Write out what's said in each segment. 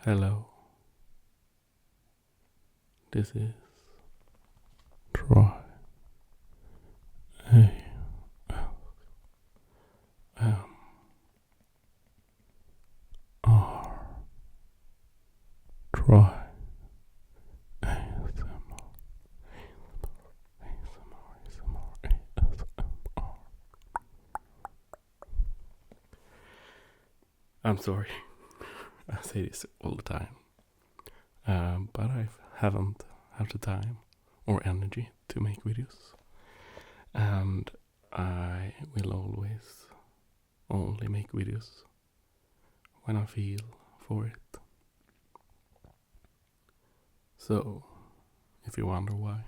Hello, this is Try ASMR. Try ASMR. I'm sorry, I say this all the time, but I haven't had the time or energy to make videos, and I will always only make videos when I feel for it. So, if you wonder why,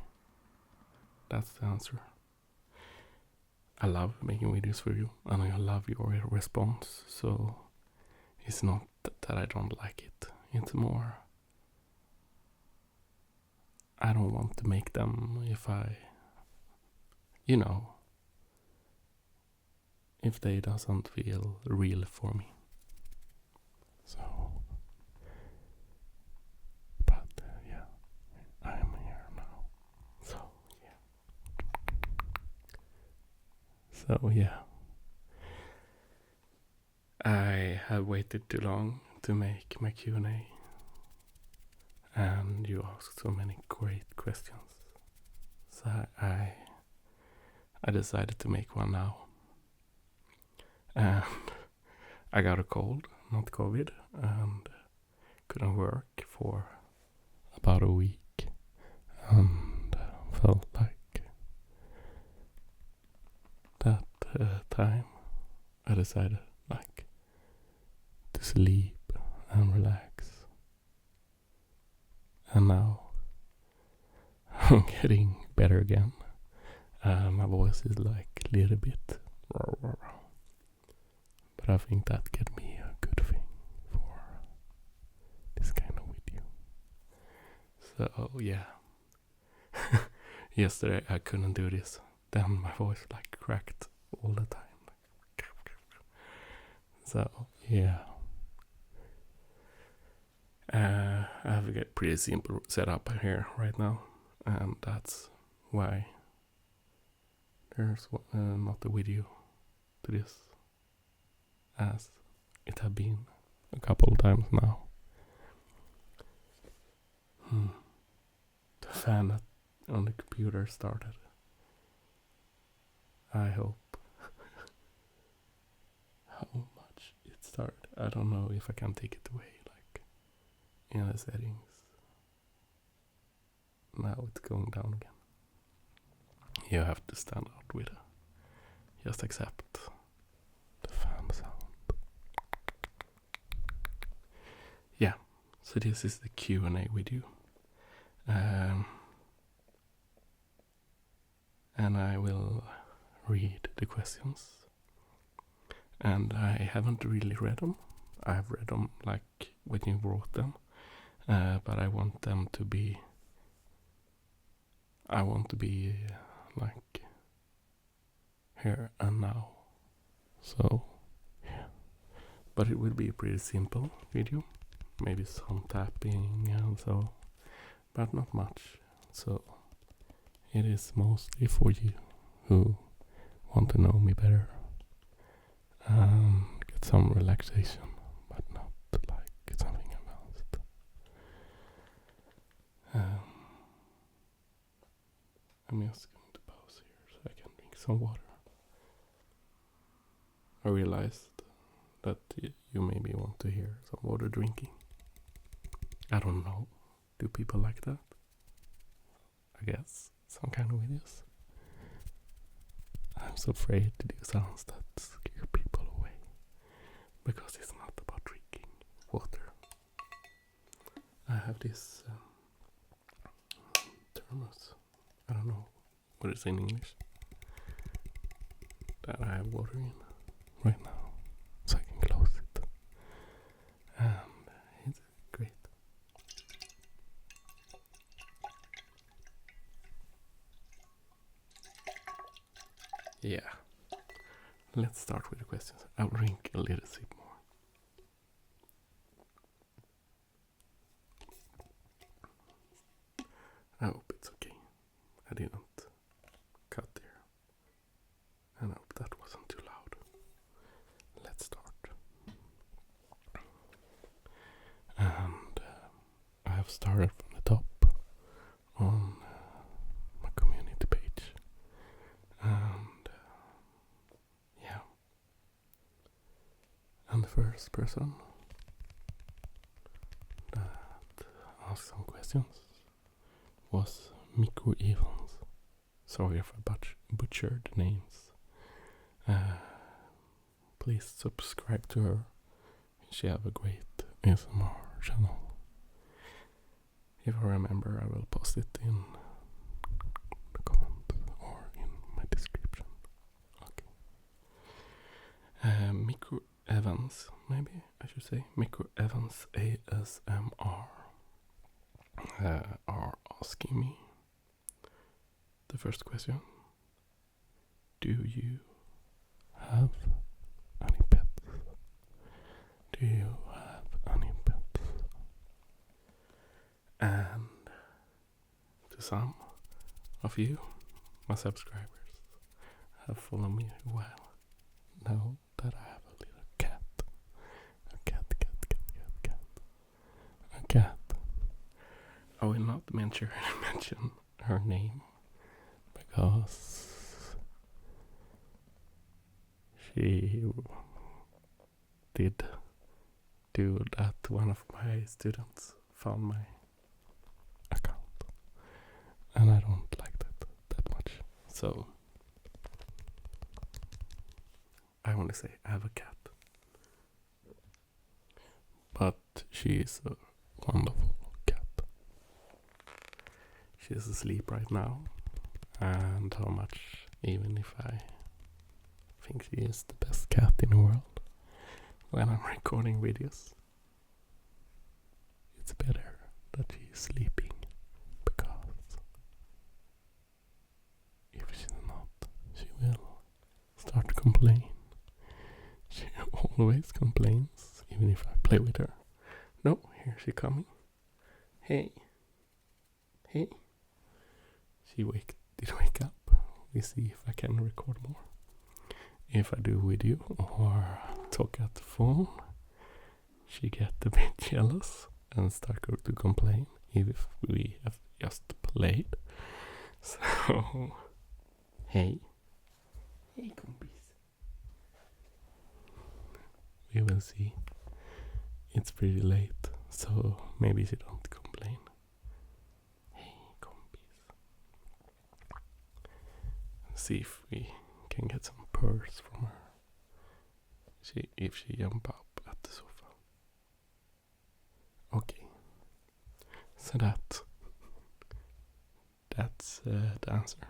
that's the answer. I love making videos for you, and I love your response, so it's not that I don't like it. It's more I don't want to make them if if they doesn't feel real for me. So, but yeah, I'm here now. So yeah, I have waited too long to make my Q&A, and you asked so many great questions. So I decided to make one now. And I got a cold, not COVID, and couldn't work for about a week, and felt like that time I decided like to sleep and relax. And now I'm getting better again. My voice is like a little bit, but I think that can be a good thing for this kind of video. So yeah, yesterday I couldn't do this. Then my voice like cracked all the time. So yeah, I have a pretty simple setup here right now, and that's why there's not a video to this, as it have been a couple of times now. The fan on the computer started. I hope. How much it started, I don't know if I can take it away, like in the settings. Now it's going down again. You have to stand out with it. Just accept the fan sound. Yeah, so this is the Q&A video. And I will read the questions. And I haven't really read them. I've read them like when you wrote them. But I want them to be... like here and now. So, yeah. But it will be a pretty simple video. Maybe some tapping and so. But not much. So, it is mostly for you who want to know me better and get some relaxation, but not like something advanced. I'm just going to pause here so I can drink some water. I realized that you maybe want to hear some water drinking. I don't know. Do people like that? I guess some kind of videos. I'm so afraid to do sounds that scare people away, because it's not about drinking water. I have this thermos. I don't know what it's in English. That I have water in right now, so I can close it. And it's great. Yeah. Let's start with the questions. I'll drink a little sip more. I didn't cut there. And I hope that wasn't too loud. Let's start. And I have started from the top on my community page. And yeah. And the first person that asked some questions was Miku Evans. Sorry if I butchered names. Please subscribe to her. She have a great ASMR channel. If I remember, I will post it in the comment or in my description. Okay. Miku Evans, maybe I should say. Miku Evans ASMR are asking me the first question. Do you have any pets? Do you have any pets? And to some of you, my subscribers, have followed me a while, know that I have a little cat. A cat. A cat. I will not mention her name because she did do that. One of my students found my account, and I don't like that much. So I only say I have a cat, but she is a wonderful cat. She is asleep right now, and how much, even if I think she is the best cat in the world, when I'm recording videos, it's better that she is sleeping, because if she's not, she will start to complain. She always complains, even if I play with her. No, here she coming. Hey. She did wake up. We see if I can record more. If I do video or talk at the phone, she get a bit jealous and start to complain if we have just played. So, hey compis. We will see. It's pretty late, so maybe she don't complain. Hey compis. See if we can get some purrs from her. If she jump up at the sofa. Okay. So that's the answer.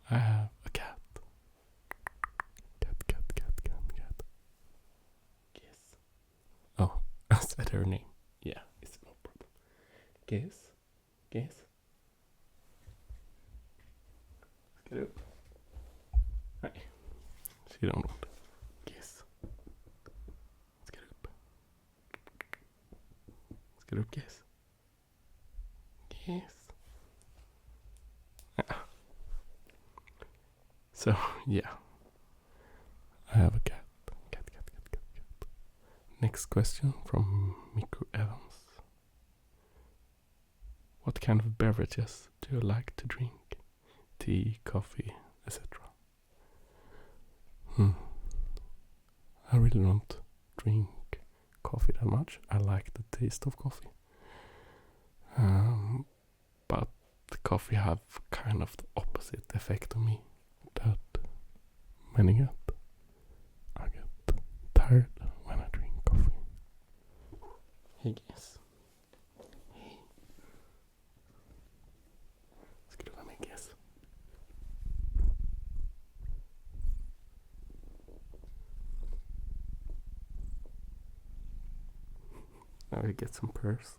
I have a cat. Cat. Guess. Oh, I said her name. Yeah, it's no problem. Guess. Get up. Hi. She don't want. Guess. Let's get up. Guess. So, yeah. I have a cat. Cat. Next question from Miku Evans. What kind of beverages do you like to drink? Tea, coffee, etc. I really don't drink coffee that much. I like the taste of coffee. But coffee have kind of the opposite effect on me that many get. I get tired when I drink coffee. Hey guys. Hey. Ska du vara med guys? Now we get some purrs.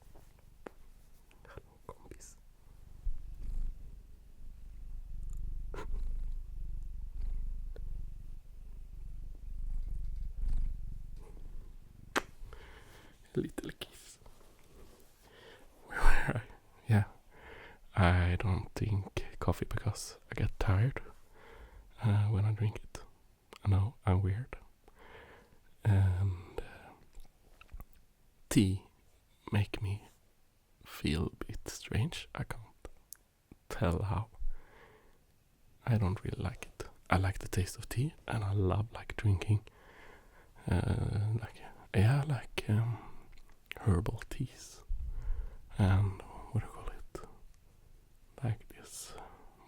Little kiss. Where were I? Yeah. I don't think coffee because I get tired when I drink it. I know I'm weird. And tea make me feel a bit strange. I can't tell how. I don't really like it. I like the taste of tea, and I love like drinking herbal teas, and what do you call it? Like this,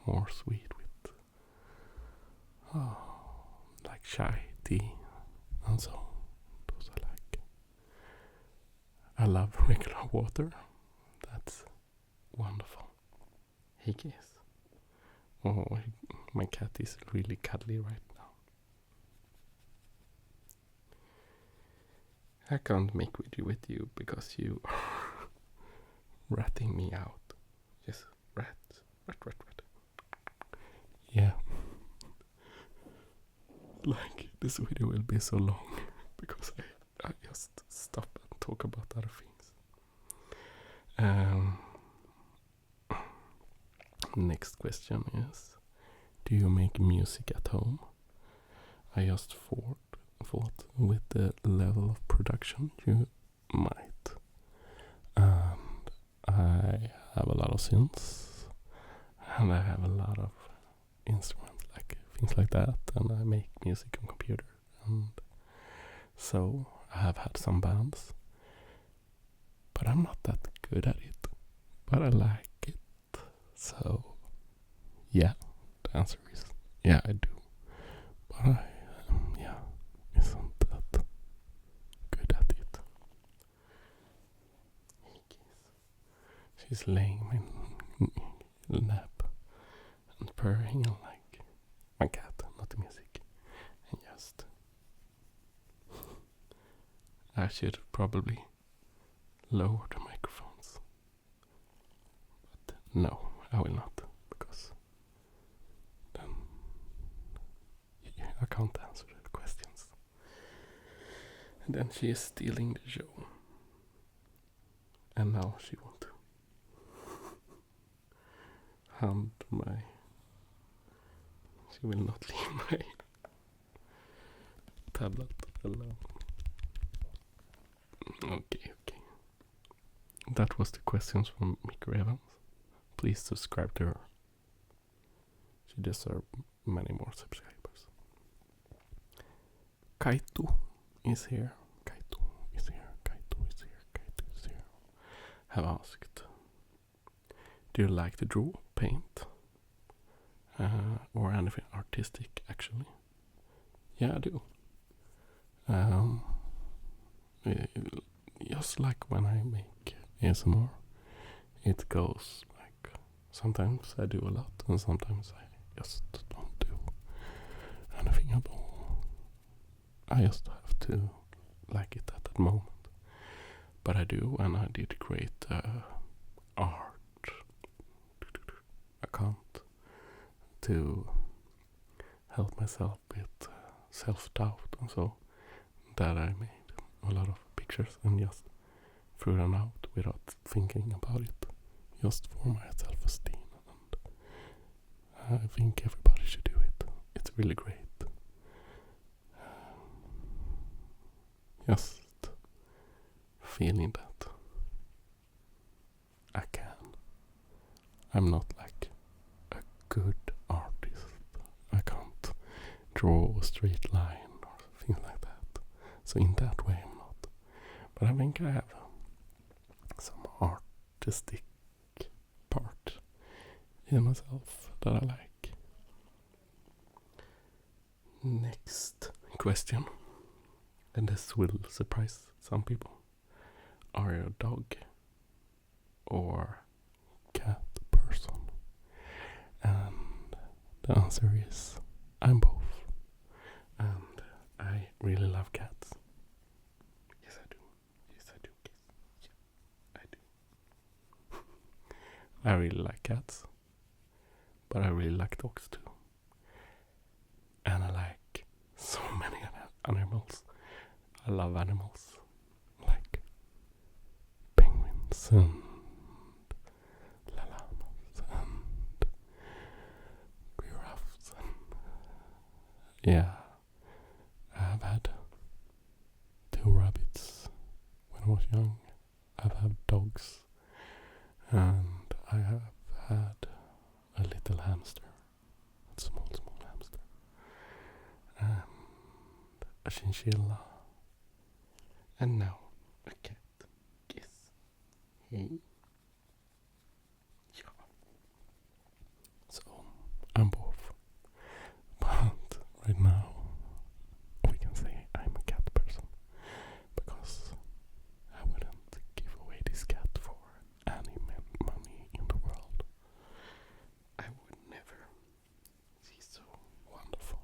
more sweet with like chai tea, and so those I like. I love regular water. That's wonderful. He kiss. Oh, my cat is really cuddly right now. I can't make video with you because you are ratting me out. Yes, rat. Yeah. Like, this video will be so long because I just stop and talk about other things. Next question is, do you make music at home? I just thought with the level of production you might. And I have a lot of synths, and I have a lot of instruments, like things like that, and I make music on computer. And so I have had some bands, but I'm not that good at it, but I like it. So yeah, the answer is yeah, I do. But I isn't that good at it. She's laying my lap and purring like my cat, not the music. And just I should probably lower the microphones. But no, I will not, because then I can't answer the questions. And then she is stealing the show. And now she wants to hand my... She will not leave my tablet alone. Okay. That was the questions from Mickey Evans. Please subscribe to her. She deserves many more subscribers. Kaito is here. Have asked, do you like to draw, paint, or anything artistic actually? Yeah, I do. Just like when I make ASMR, it goes like, sometimes I do a lot and sometimes I just don't do anything at all. I just have to like it at that moment. But I do, and I did create art account to help myself with self-doubt, and so that I made a lot of pictures and just threw them out without thinking about it, just for my self-esteem. And I think everybody should do it. It's really great. Just feeling that I can. I'm not like a good artist. I can't draw a straight line or things like that. So in that way I'm not. But I think I have some artistic part in myself that I like. Next question. And this will surprise some people. Are you a dog or cat person? And the answer is I'm both. And I really love cats. Yes, I do. Yes, I do. I really like cats, but I really like dogs too. And I like so many animals. I love animals, like penguins and llamas and yeah, I've had 2 rabbits when I was young. I've had dogs, and I have had a little hamster, a small hamster, and a chinchilla, and now a cat. Yes. Hey. Yeah. So I'm both, but right now we can say I'm a cat person because I wouldn't give away this cat for any money in the world. I would never. She's so wonderful.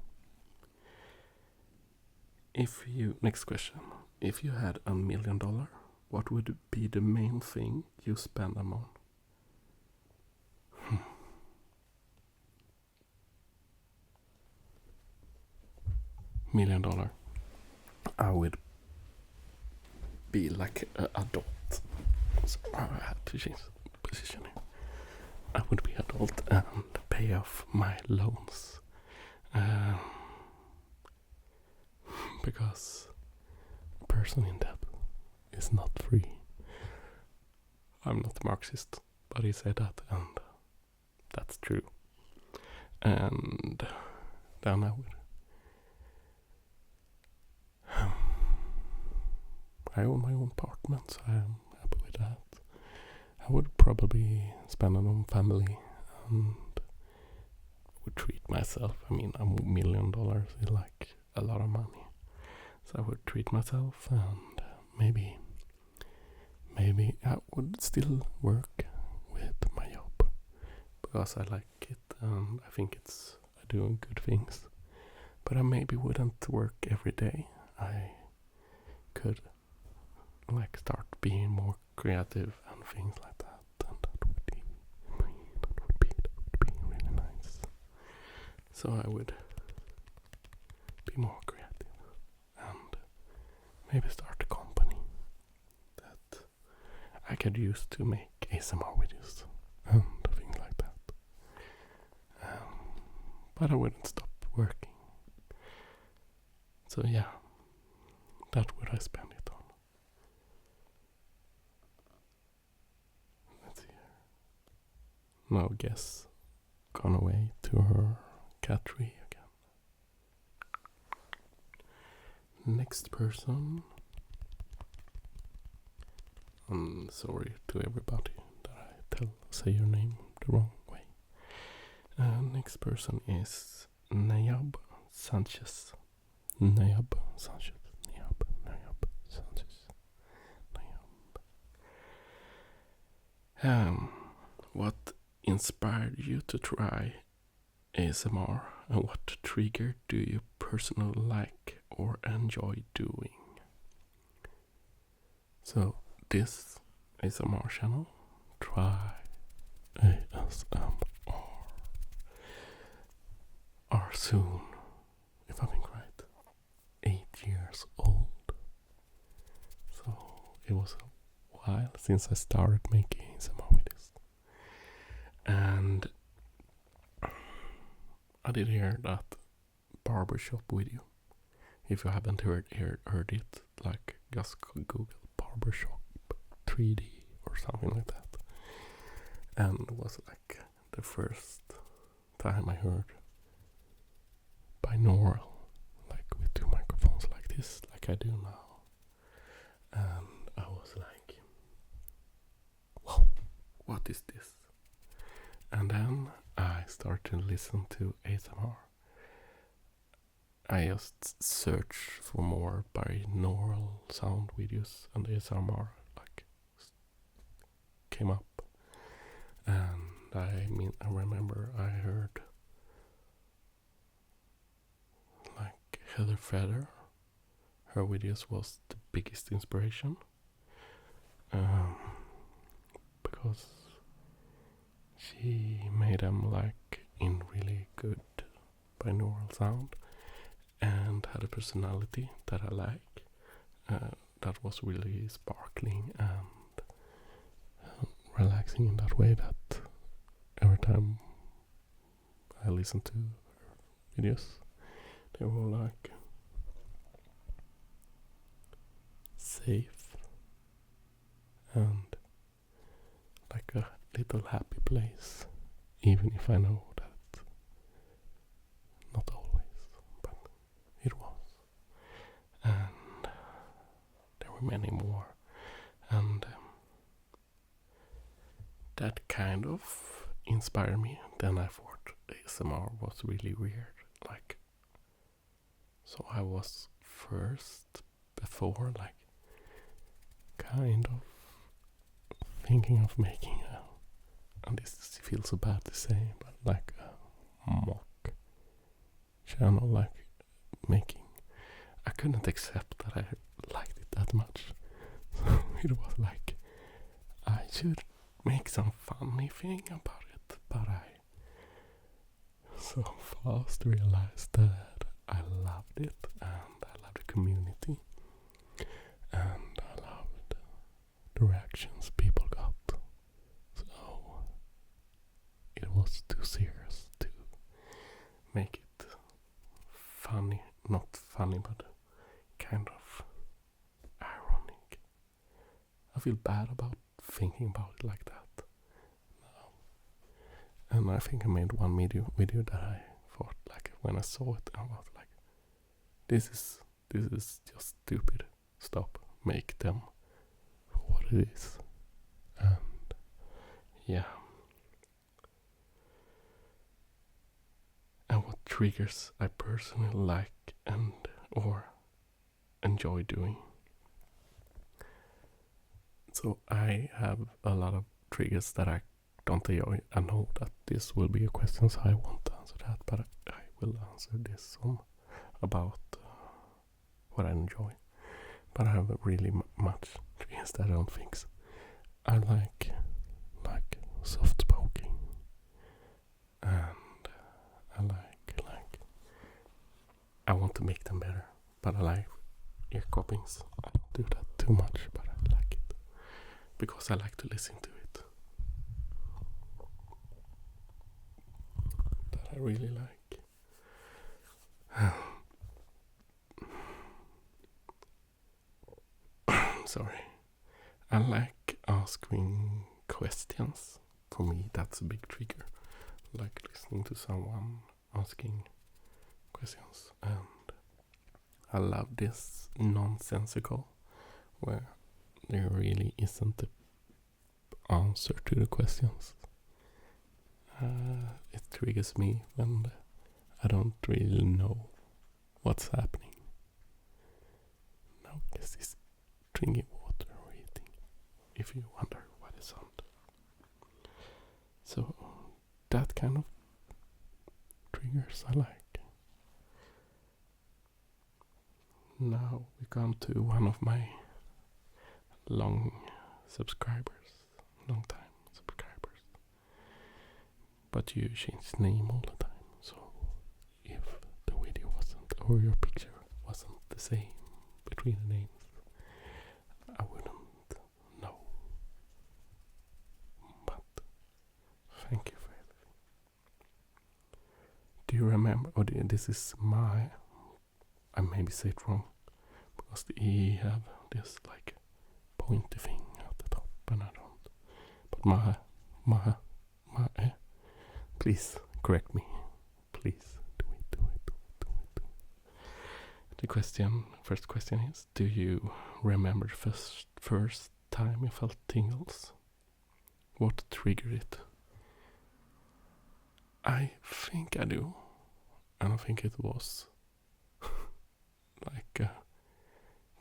Next question. If you had $1 million, what would be the main thing you spend them on? $1 million. I would be like an adult. So I had to change position here. I would be adult and pay off my loans. Because a person in debt is not free. I'm not a Marxist, but he said that, and that's true. And then I would. I own my own apartment, so I'm happy with that. I would probably spend it on family and would treat myself. I mean, $1 million is like a lot of money. So I would treat myself, and maybe I would still work with my job because I like it and I think it's doing good things. But I maybe wouldn't work every day. I could like start being more creative and things like that, and that would be really nice. So I would be more creative and maybe start a company that I could use to make ASMR videos and things like that. But I wouldn't stop working. So yeah, that would I spend it on. Let's see here. Now Guess gone away to her cat tree again. Next person. I'm sorry to everybody that I say your name the wrong way. Next person is Nayab Sanchez. Nayab Sanchez. What inspired you to try ASMR, and what trigger do you personally like or enjoy doing? So this ASMR channel, Try ASMR, are soon, if I think right, 8 years old. So it was a while since I started making ASMR videos. And I did hear that barbershop video. If you haven't heard it, like just Google barbershop 3D or something like that. And it was like the first time I heard binaural, like with 2 microphones like this, like I do now. And I was like, whoa, what is this? And then I started to listen to ASMR. I just searched for more binaural sound videos, and ASMR like came up. And I remember I heard like Heather Feather. Her videos was the biggest inspiration, because she made them like in really good binaural sound and had a personality that I like, that was really sparkling and relaxing in that way, that every time I listen to her videos They were like safe and like a little happy place, even if I know that not always, but it was. And there were many more, and that kind of inspired me. Then I thought ASMR was really weird, like, so I was first before like kind of thinking of making a, and this feels so bad to say, but like a mock channel, like making, I couldn't accept that I liked it that much. So it was like I should make some funny thing about it, but I so fast realized that I loved it, and I loved the community, and I loved the reactions people got. So it was too serious to make it funny, not funny, but kind of ironic. I feel bad about thinking about it like that. And I think I made one video that I thought, like, when I saw it, I was like, this is just stupid. Stop. Make them for what it is. And yeah. And what triggers I personally like and or enjoy doing. So I have a lot of triggers that I don't enjoy. I know that this will be a question, so I won't answer that, but I will answer this one about what I enjoy. But I have really much triggers that I don't fix. I like soft spoken, and I like I want to make them better, but I like ear cuppings. I don't do that too much, but I like it because I like to listen to it. That I really like. Sorry. I like asking questions. For me, that's a big trigger. Like listening to someone asking questions. And I love this nonsensical, where there really isn't an answer to the questions. It triggers me when I don't really know what's happening. Now, this is drinking water or eating, if you wonder what is on. So that kind of triggers I like. Now we come to one of my long time subscribers. But you change name all the time, so if the video wasn't, or your picture wasn't the same between the names, I wouldn't know. But thank you for everything. Do you remember? This is my. I maybe say it wrong because the E have this like pointy thing at the top, and I don't. But my. Please correct me. Please do it. The first question is: do you remember the first time you felt tingles? What triggered it? I think I do, and I think it was like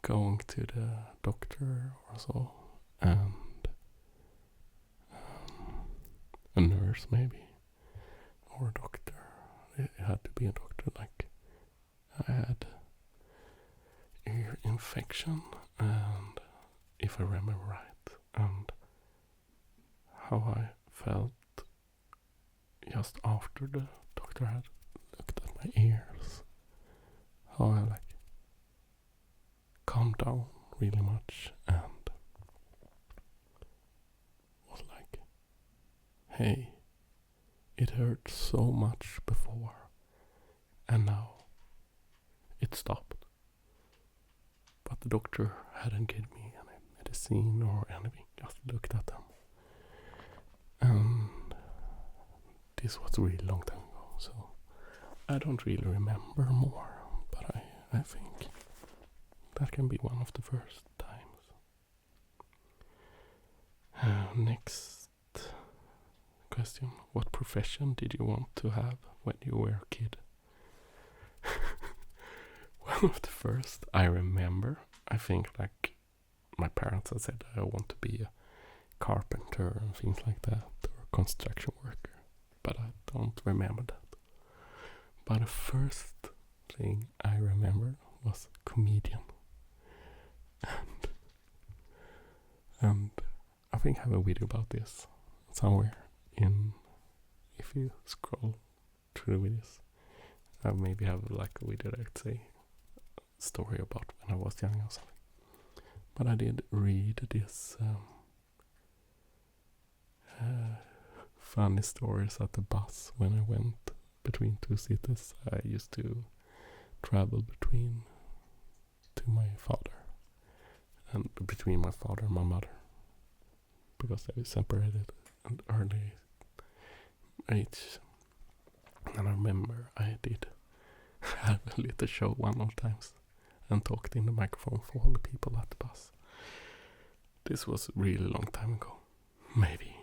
going to the doctor or so, and a nurse maybe, or a doctor. It had to be a doctor. Like I had ear infection, and if I remember right, and how I felt just after the doctor had looked at my ears, how I like calmed down really much and was like, hey, it hurt so much before, and now it stopped. But the doctor hadn't given me any medicine or anything, just looked at them. And this was a really long time ago, so I don't really remember more, but I think that can be one of the first times. Next question. What profession did you want to have when you were a kid? One of the first I remember, I think like my parents had said I want to be a carpenter and things like that, or a construction worker, but I don't remember that. But the first thing I remember was comedian. And I think I have a video about this somewhere if you scroll through the videos. I maybe have like a video that say story about when I was young or something. But I did read this funny stories at the bus when I went between two cities. I used to travel between my father and my mother, because they were separated at an early age. And I remember I did have a little show one of the times and talked in the microphone for all the people at the bus. This was a really long time ago, maybe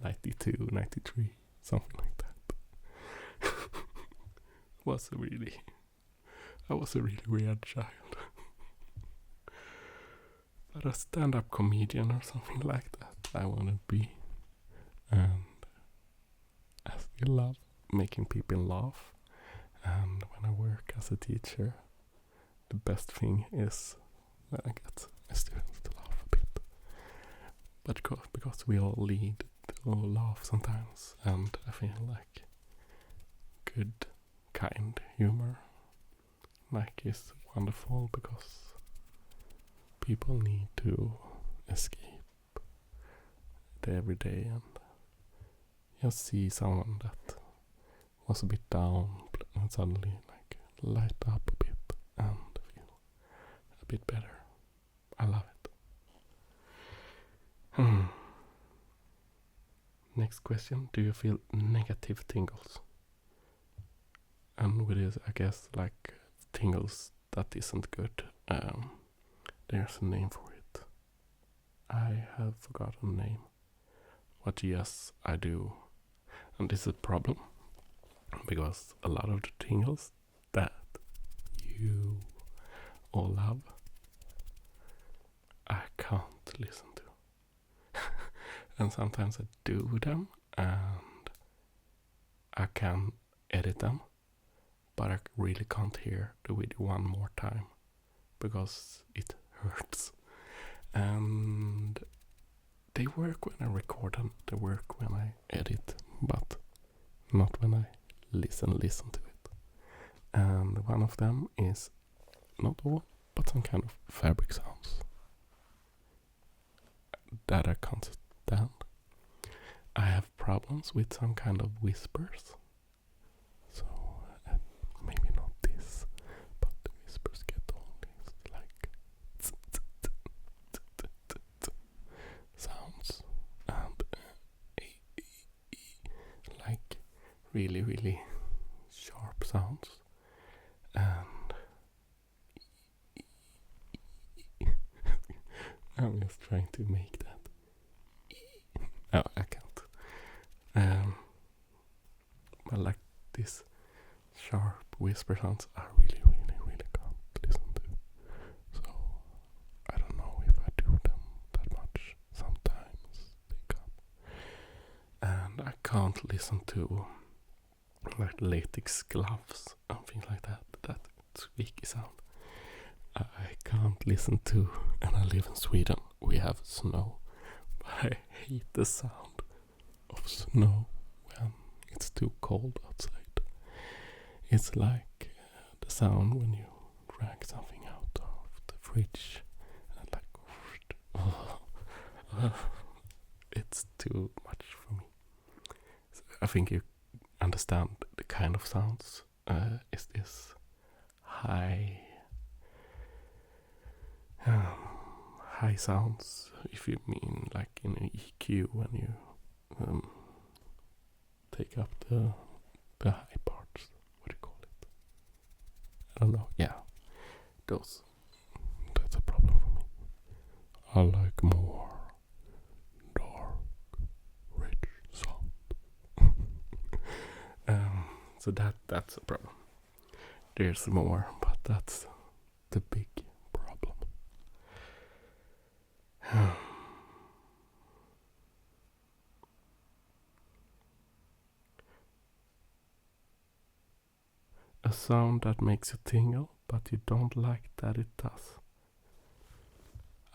92, 93, something like that. I was a really weird child. But a stand-up comedian or something like that I want to be. And I still love making people laugh. And when I work as a teacher, the best thing is when I get my students to laugh a bit. But because we all need to laugh sometimes, and I feel like good, kind humor is wonderful, because people need to escape the everyday and just see someone that was a bit down and suddenly light up a bit and feel a bit better. I love it. Next question. Do you feel negative tingles? And with this, I guess tingles that isn't good. There's a name for it. I have forgotten the name. But yes, I do. And this is a problem, because a lot of the tingles that you all love, I can't listen to. And sometimes I do them, and I can edit them, but I really can't hear the video one more time, because it hurts. And they work when I record them, they work when I edit, but not when I listen to it. And one of them is not all, but some kind of fabric sounds that I can't stand. I have problems with some kind of whispers. So maybe not this, but the whispers get all these sounds and really, really sharp sounds. And I'm just trying to make that. No, I can't. But this sharp whisper sounds I really, really, really can't listen to. So I don't know if I do them that much. Sometimes they come. And I can't listen to latex gloves and things like that. That squeaky sound. I can't listen to, and I live in Sweden. We have snow. But I hate the sound of snow when it's too cold outside. It's like the sound when you drag something out of the fridge and it's too much for me. So I think you understand the kind of sounds. Is this high high sounds, if you mean like in an EQ when you take up the high parts. What do you call it? I don't know. Yeah, those. That's a problem for me. I like more dark, rich sound. So that's a problem. There's more, but that's the big problem. A sound that makes you tingle, but you don't like that it does.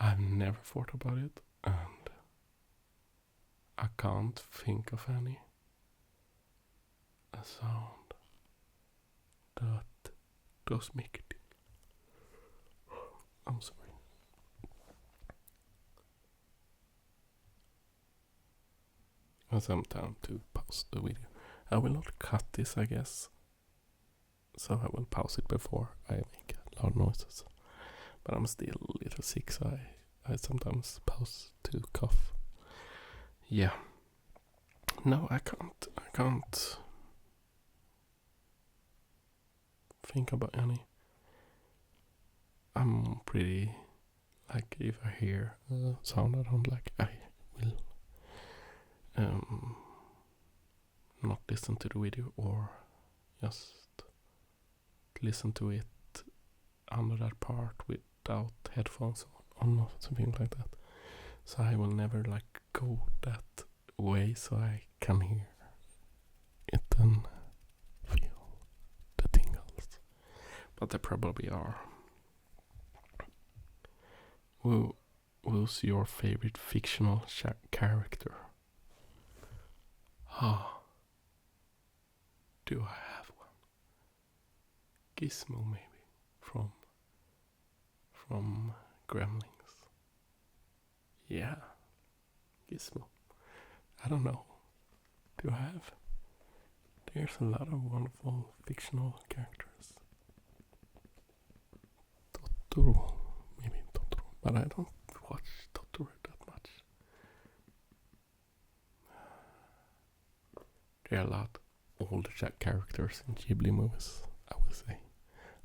I've never thought about it, and I can't think of any. A sound that does make it tingle. I'm sorry. Some time to pause the video. I will not cut this, I guess. So I will pause it before I make loud noises. But I'm still a little sick, so I sometimes pause to cough. Yeah. No, I can't think about any. I'm pretty, like, if I hear a sound I don't like, I will not listen to the video, or just listen to it under that part without headphones on or something like that. So I will never like go that way, so I can hear it and feel the tingles. But they probably are. Who's your favorite fictional character? Do I have one? Gizmo, maybe, from Gremlins. Yeah, Gizmo. I don't know. Do I have? There's a lot of wonderful fictional characters. Totoro, maybe Totoro, but I don't watch Totoro that much. There are a lot. All the characters in Ghibli movies, I would say,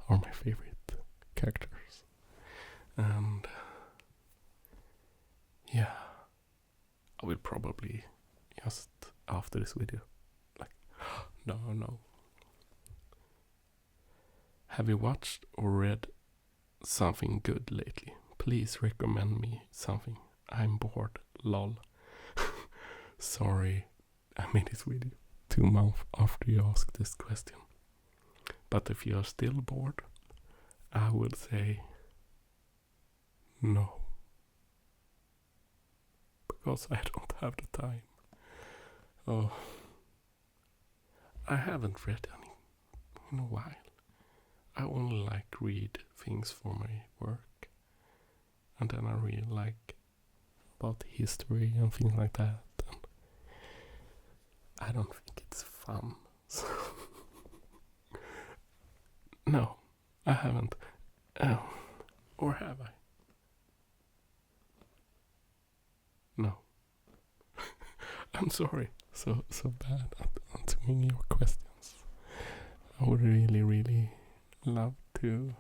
are my favorite characters. And yeah, I will probably just after this video, like, no. Have you watched or read something good lately? Please recommend me something. I'm bored, lol. Sorry, I made this video 2 months after you asked this question. But if you are still bored, I would say no. Because I don't have the time. Oh, I haven't read any in a while. I only like read things for my work. And then I really like about history and things like that. And I don't think it's fun. So no, I haven't. Or have I? No. I'm sorry. So bad at answering your questions. I would really love to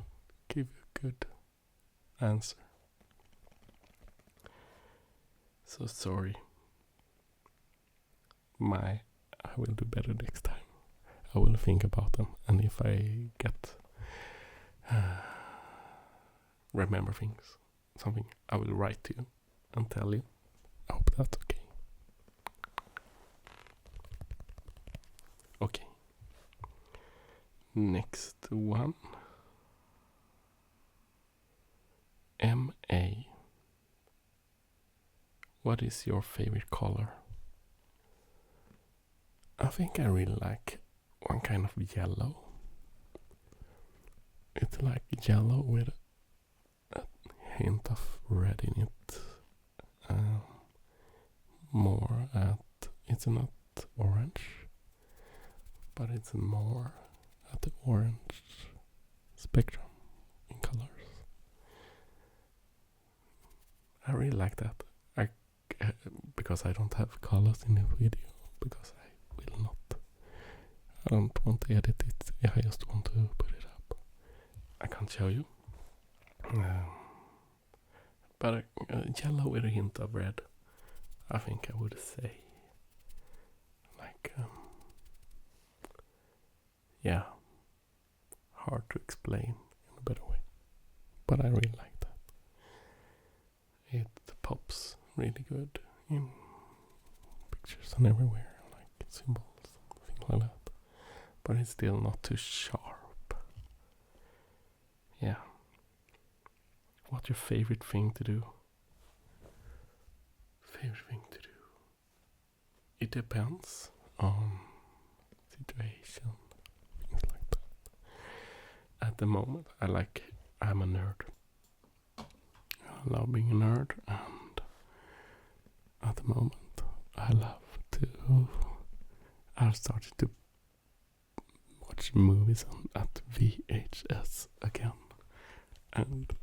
give you a good answer. So sorry. I will do better next time. I will think about them, and if I get remember something, I will write to you and tell you. I hope that's okay. Okay. Next one. MA. What is your favorite color? I think I really like one kind of yellow. It's like yellow with a hint of red in it. It's not orange, but it's more at the orange spectrum in colors. I really like that. Because I don't have colors in the video, because I will not. I don't want to edit it. I just want to put it up. I can't show you. But yellow with a hint of red, I think I would say. Like, yeah, hard to explain in a better way. But I really like that. It pops really good in pictures and everywhere, like symbols and things like that. But it's still not too sharp. Yeah. What's your favorite thing to do? Favorite thing to do? It depends on situation, things like that. At the moment, I'm a nerd. I love being a nerd, and at the moment, I've started to watch movies at VHS again, and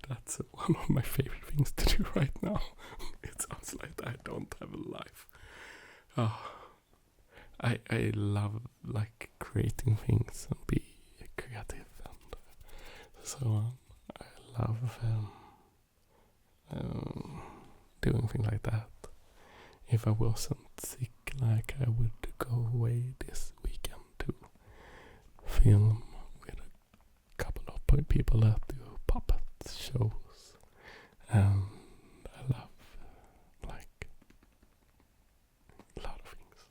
that's one of my favorite things to do right now. It sounds like I don't have a life. I love like creating things and be creative and so on. I love doing things like that. If I wasn't sick, like I would go away this weekend to film with a couple of people that do puppet shows, and I love like a lot of things.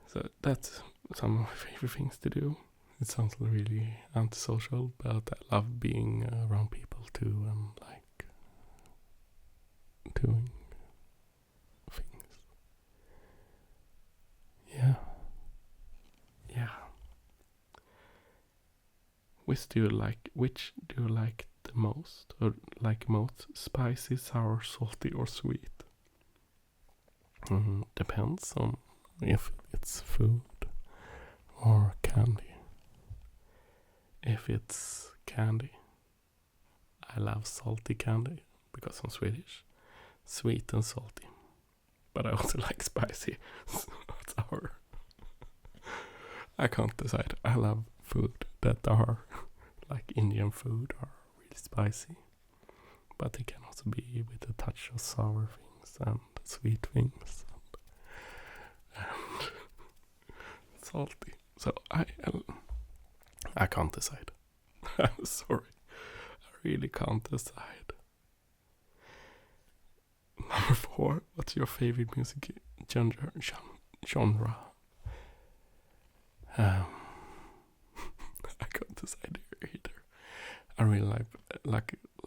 So that's some of my favorite things to do. It sounds really antisocial, but I love being around people too, and like doing things. Yeah. Which do you like the most? Or like most? Spicy, sour, salty, or sweet? Depends on if it's food or candy. If it's candy, I love salty candy because I'm Swedish. Sweet and salty. But I also like spicy, sour. I can't decide. I love food that are like Indian food are really spicy. But they can also be with a touch of sour things and sweet things and salty. So I can't decide. I'm sorry. I really can't decide. Number 4. What's your favorite music genre? I can't decide either. I really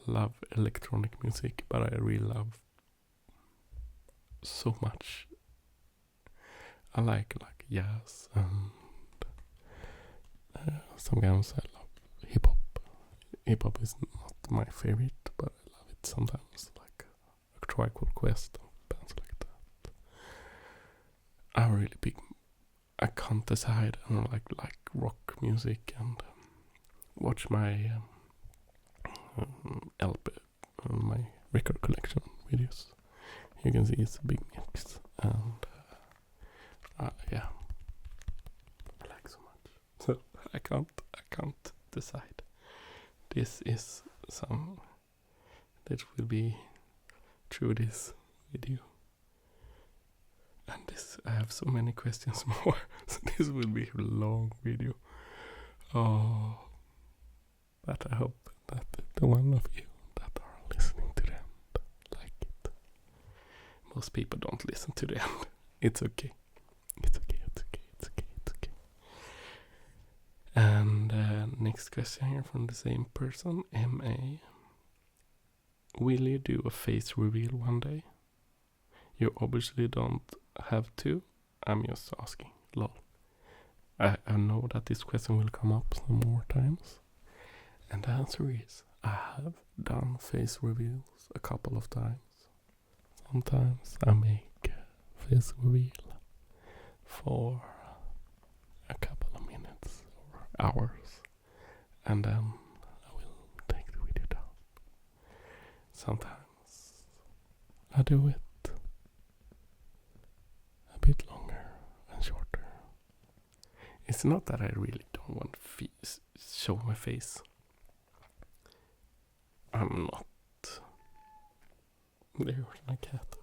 love electronic music, but I really love so much. I like jazz and sometimes I love hip hop. Hip hop is not my favorite, but I love it sometimes, like a Tribe Called Quest and bands like that. I'm really big. I can't decide. I don't like rock music and watch my LP, my record collection videos. You can see it's a big mix, and yeah, I like so much. So I can't decide. This is some that will be through this video. And I have so many questions more, so this will be a long video. Oh, but I hope that the one of you that are listening to the end like it. Most people don't listen to the end. It's okay. It's okay. And next question here from the same person, MA. Will you do a face reveal one day? You obviously don't have to. I'm just asking. Lol. I know that this question will come up some more times. And the answer is, I have done face reveals a couple of times. Sometimes I make a face reveal for a couple of minutes or hours, and then I will take the video down. Sometimes I do it a bit longer and shorter. It's not that I really don't want to show my face. I'm not. There's my cat.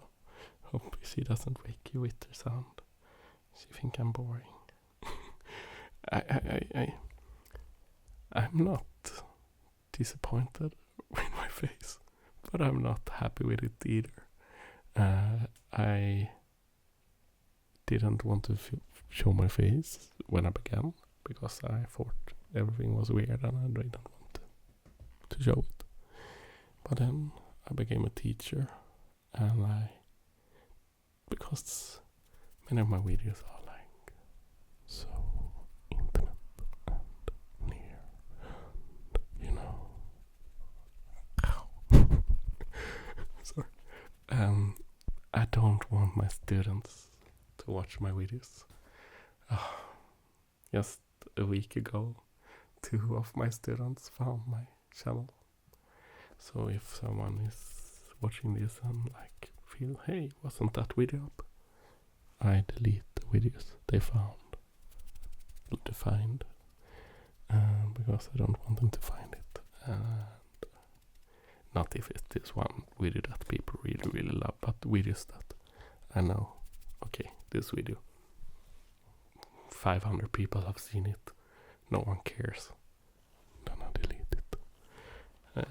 Hope she doesn't wake you with her sound. She think I'm boring. I'm not disappointed with my face, but I'm not happy with it either. I didn't want to show my face when I began because I thought everything was weird and I didn't want to show it. But then I became a teacher, and because many of my videos are like so intimate and near, and you know, sorry, I don't want my students to watch my videos. Just a week ago, 2 of my students found my channel. So if someone is watching this and like feel, hey, wasn't that video up? I delete the videos they found, because I don't want them to find it. And not if it's this one video that people really, really love, but videos that I know, okay, this video, 500 people have seen it, no one cares, then I delete it.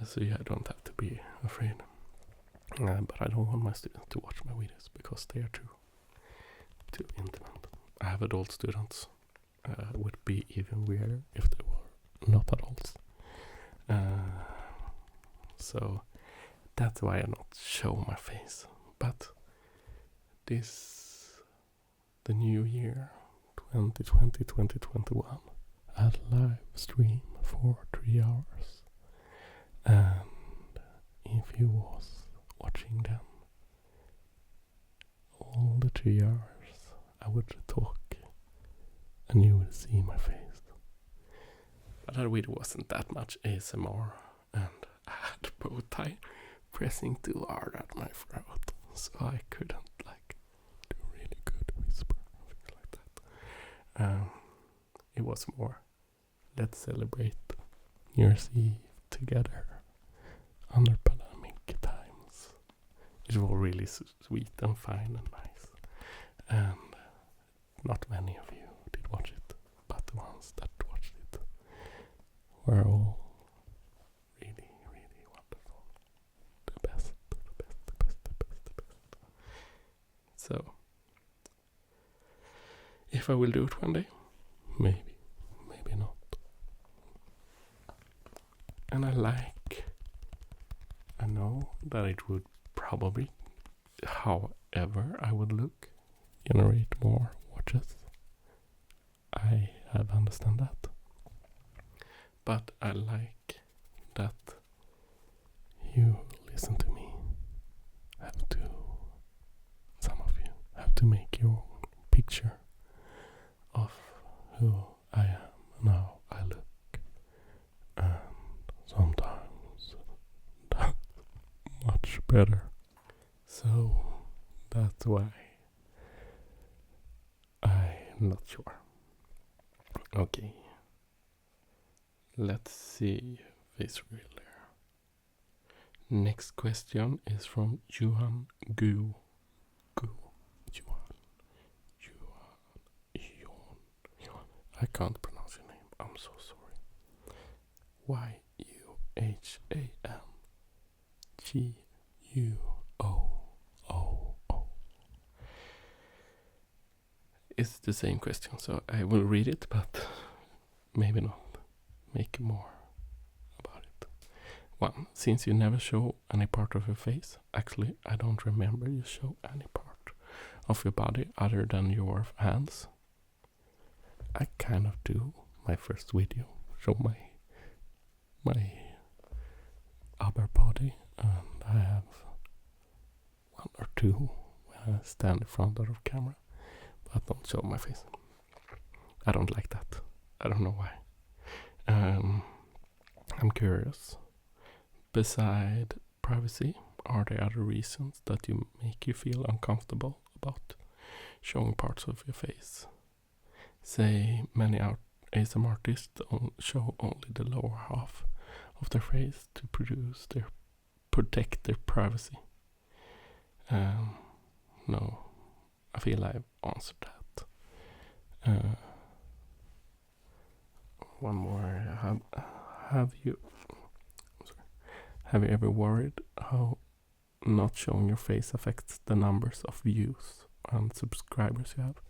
So yeah, I don't have to be afraid. But I don't want my students to watch my videos because they are too intimate. I have adult students. Would be even weirder if they were not adults. So that's why I not show my face. But the new year, 2020, 2021, I had a live stream for 3 hours. And if you was watching them all the 3 hours, I would talk and you would see my face. But that really wasn't that much ASMR, and I had a bow tie pressing too hard at my throat, so I couldn't like do really good whisper or things like that. It was more, let's celebrate New Year's Eve together under pandemic times. It was really sweet and fine and nice, and not many of you did watch it, but the ones that watched it were all really, really wonderful. The best. So, if I will do it one day, maybe not. And I know that it would probably, however I would look, generate more watches. I have understand that. But I like that you listen to me. Some of you have to make your own picture of who I am and how I look. And sometimes that's much better. So that's why I'm not sure. Okay. Let's see face revealer. Next question is from Johan Gu. Johan. I can't pronounce your name. I'm so sorry. YUHANGUOOO. It's the same question, so I will read it, but maybe not make more about it. 1. Since you never show any part of your face, actually I don't remember you show any part of your body other than your hands. I kind of do. My first video show my upper body, and I have 1 or 2 when I stand in front of the camera, but don't show my face. I don't like that. I don't know why. I'm curious. Beside privacy, are there other reasons that make you feel uncomfortable about showing parts of your face? Say many ASMR artists show only the lower half of their face to protect their privacy. No, I feel I've answered that. One more. Have you ever worried how not showing your face affects the numbers of views and subscribers you have?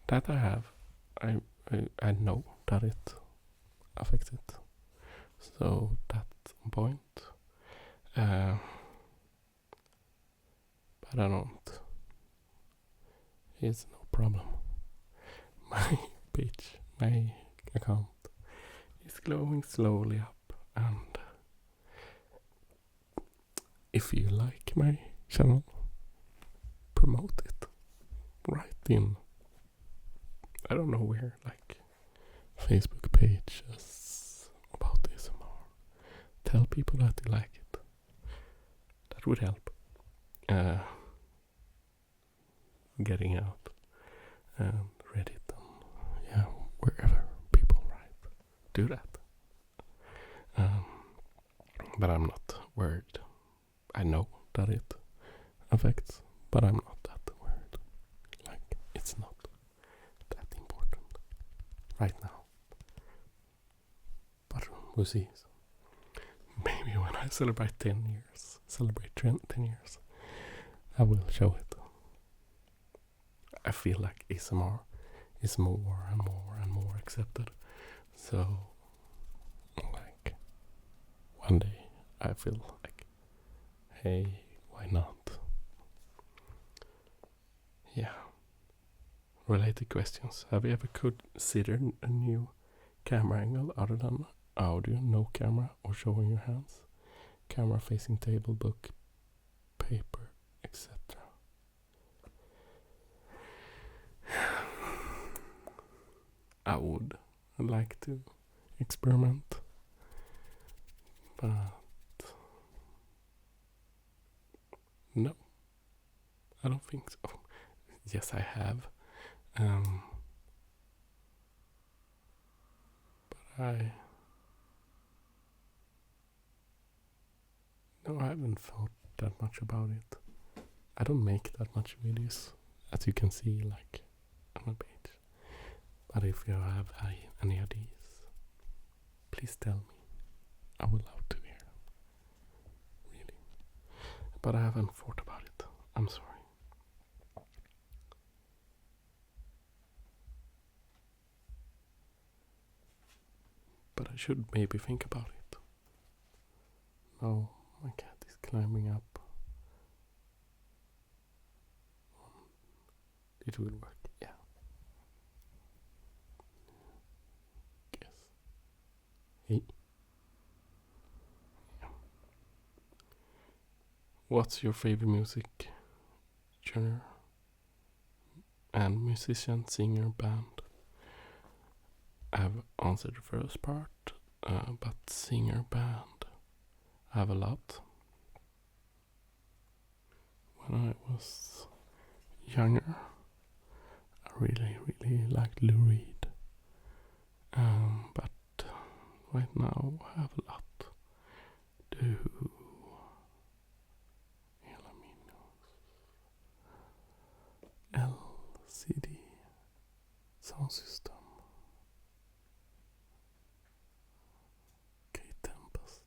That I have. I know that it affects it. So that point. But I don't. It's no problem. My page, my account is glowing slowly up, and if you like my channel, promote it right in, I don't know where, like Facebook pages about ASMR. Tell people that you like it. That would help. Getting out and Reddit and wherever people write. Do that. But I'm not worried. I know that it affects, but I'm not that worried. Like, it's not that important right now. But we'll see. Maybe when I celebrate 10 years, I will show it. I feel like ASMR is more and more and more accepted. So, like, one day I feel like, hey, why not? Yeah. Related questions. Have you ever considered a new camera angle other than audio, no camera, or showing your hands? Camera facing table, book, paper, etc. I would like to experiment, but no, I don't think so. Yes, I have, but I haven't thought that much about it. I don't make that much videos, as you can see, like on my page. But if you have any ideas, please tell me. I would love to hear them. Really. But I haven't thought about it. I'm sorry. But I should maybe think about it. No, my cat is climbing up. It will work, yeah. Yes. Hey. Yeah. What's your favorite music genre? And musician, singer, band? I've answered the first part, but singer, band, I have a lot. When I was younger, I really liked Lou Reed. But right now I have a lot. LCD sound system. Tempest.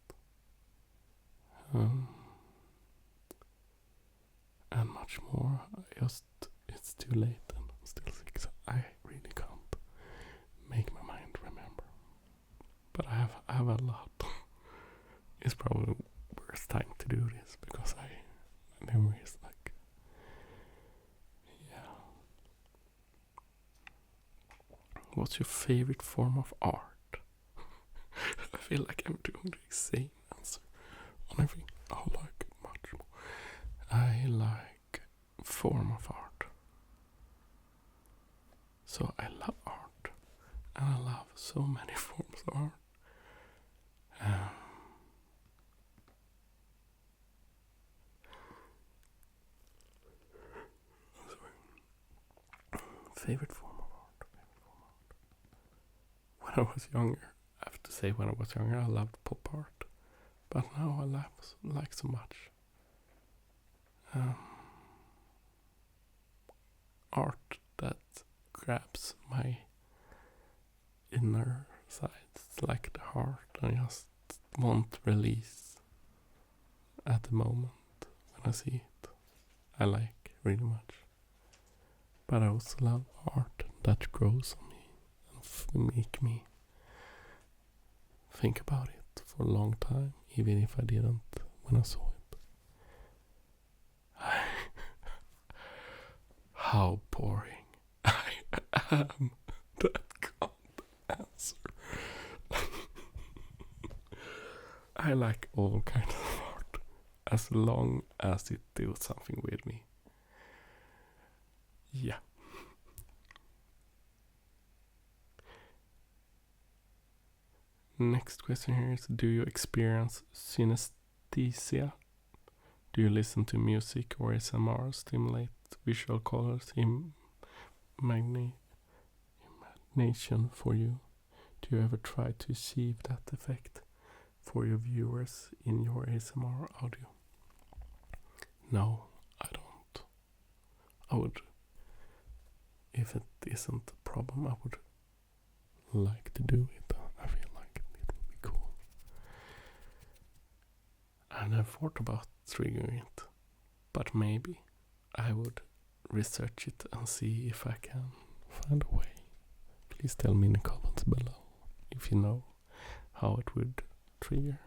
And much more. It's too late and I'm still sick, so I really can't make my mind remember. But I have a lot. It's probably the worst time to do this because my memory is like, yeah. What's your favorite form of art? I feel like I'm doing the same answer on everything. I like much more. I like form of art. So I love art. And I love so many forms of art. Favorite form of art. When I was younger, I have to say, when I was younger, I loved pop art, but now I like so much art that grabs my inner sides, like the heart, and I just won't release at the moment when I see it. I like really much. But I also love art that grows on me and make me think about it for a long time, even if I didn't when I saw it. How boring I am. That can't answer. I like all kinds of art as long as it does something with me. Yeah. Next question here is, do you experience synesthesia? Do you listen to music or ASMR stimulate visual colors in imagination for you? Do you ever try to achieve that effect for your viewers in your ASMR audio? No, I don't. I would, if it isn't a problem, I would like to do it. I feel like it would be cool. I never thought about triggering it, but maybe I would research it and see if I can find a way. Please tell me in the comments below if you know how it would trigger.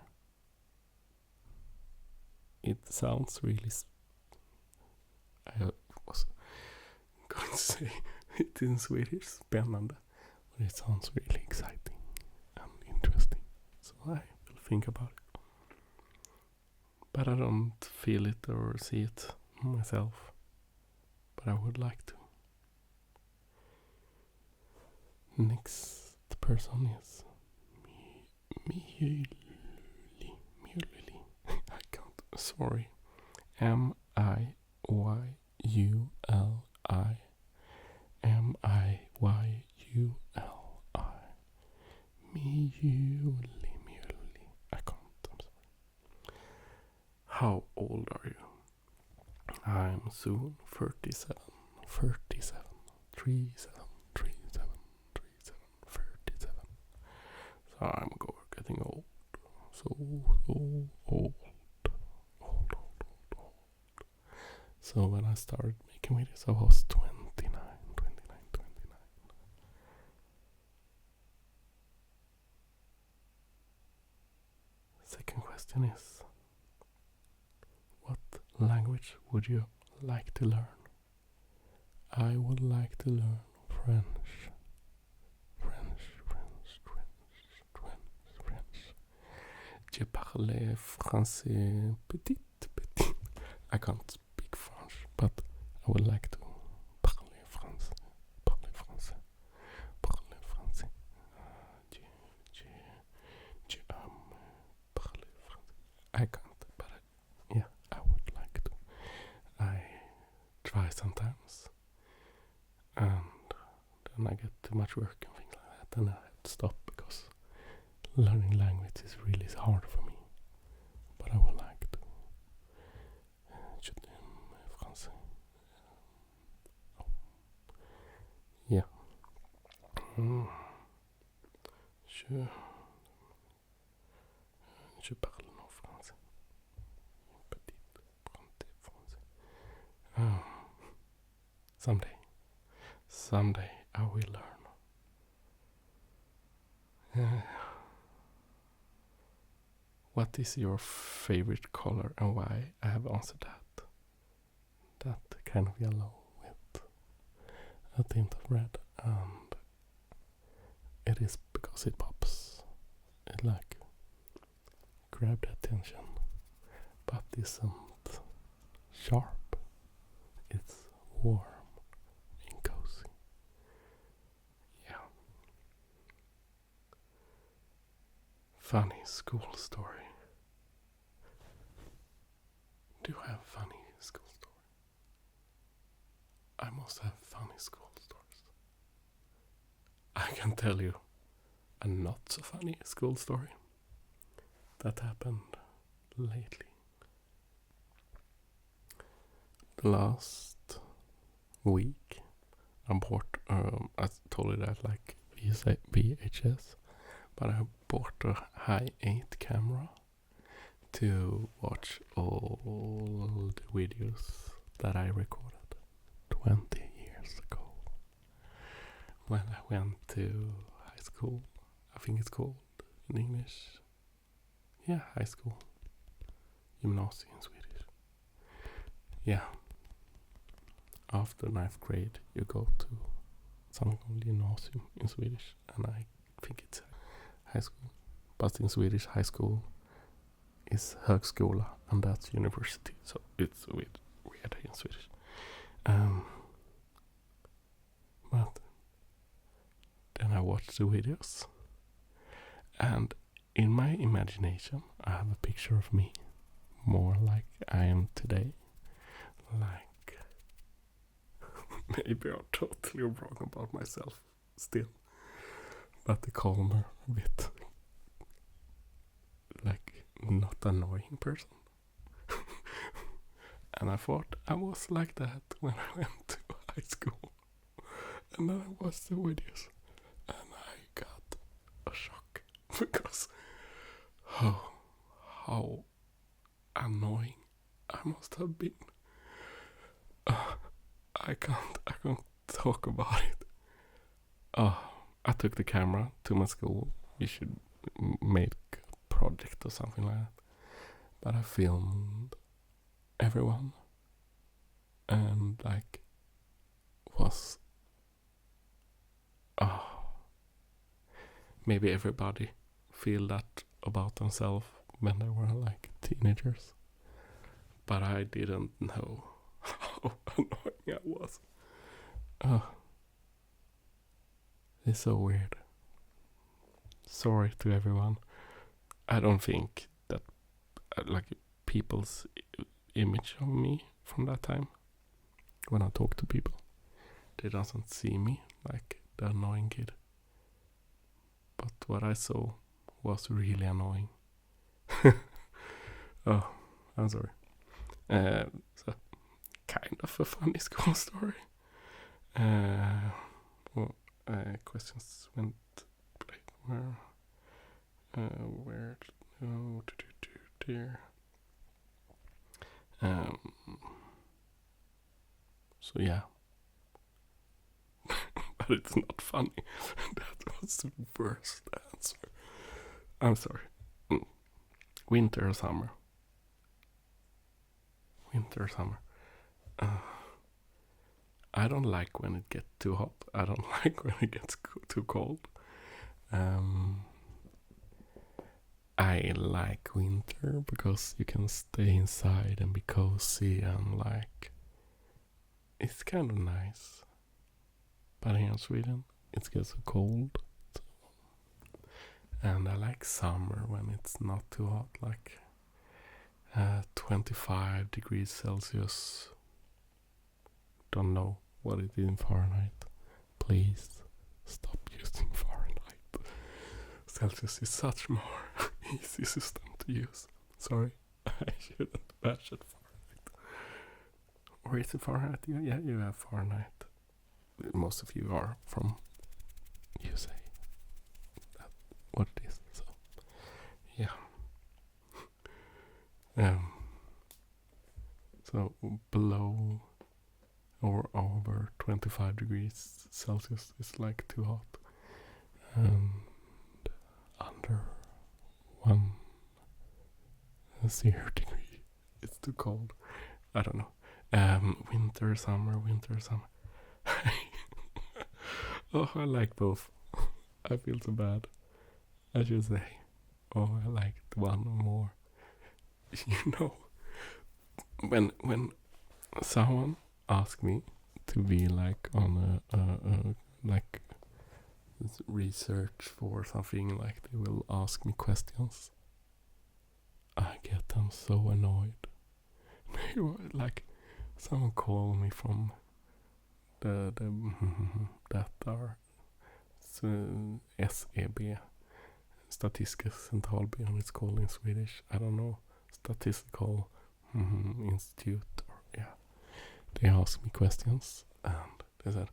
It sounds really... I was going to say it in Swedish, spännande, but it sounds really exciting and interesting. So I will think about it. But I don't feel it or see it myself. But I would like to. Next person is Mjuli. I can't. Sorry. Miyuli. Mjuli. I can't. I'm sorry. How old are you? I'm soon 37. 37. 37. 37. 37. So I'm getting old. So old. So when I started making videos, I was 29. Second question is, what language would you like to learn? I would like to learn French. Je parle français petit. I can't speak French, but I would like to parler français. Parler français. Parler français. I can't, but yeah, I would like to. I try sometimes, and then I get too much work and things like that, and I have to stop because learning language is really hard for me. But I would like to. Je t'aime français. Yeah. Je parle non français. Petit français. Someday I will learn. What is your favorite color and why? I have answered that. That kind of yellow with a tint of red, and it is because it pops. It like grab the attention, but isn't sharp. It's warm and cozy. Yeah. Funny school story. Do you have funny school story? I must have funny school stories. I can tell you a not so funny school story that happened lately. The last week I bought, I told you that like VHS, but I bought a high 8 camera to watch all the videos that I recorded 20 years ago when I went to high school. I think it's called in English. Yeah, high school. Gymnasium in Swedish. Yeah. After 9th grade, you go to something called gymnasium in Swedish, and I think it's high school. But in Swedish, high school is högskola, and that's university. So it's weird in Swedish. But then I watched the videos, and in my imagination, I have a picture of me, more like I am today. Like, maybe I'm totally wrong about myself still, but the calmer, a bit like not annoying person. And I thought I was like that when I went to high school. And then I watched the videos, and I got a shock because how annoying I must have been. I can't talk about it. I took the camera to my school. We should make a project or something like that. But I filmed everyone, and like was maybe everybody feel that about themselves when they were like teenagers, but I didn't know how annoying I was. It's so weird. Sorry to everyone. I don't think that like people's image of me from that time, when I talk to people, they doesn't see me like the annoying kid. But what I saw was really annoying. I'm sorry. So kind of a funny school story. Questions went where dear. So yeah. But it's not funny. That was the worst answer. I'm sorry. Winter or summer? Winter or summer? I don't like when it gets too hot. I don't like when it gets too cold. I like winter because you can stay inside and be cozy, and like it's kind of nice. But here in Sweden it gets so cold. And I like summer when it's not too hot, like 25 degrees Celsius. Don't know what it is in Fahrenheit. Please stop using Fahrenheit. Celsius is such more easy system to use. Sorry, I shouldn't bash at Fahrenheit. Or is it Fahrenheit? Yeah, you have Fahrenheit. Most of you are from USA. That's what it is. So, yeah. So below or over 25 degrees Celsius is like too hot. And under 0 degree it's too cold. I don't know. Winter, summer. Oh, I like both. I feel so bad. I should say, oh, I liked one or more. You know, when someone asks me to be like on a like research for something, like they will ask me questions, I get them so annoyed. Like someone called me from the that are SEB, Statistiska centralbyrån, it's called in Swedish. I don't know, statistical institute, or yeah. They asked me questions and they said,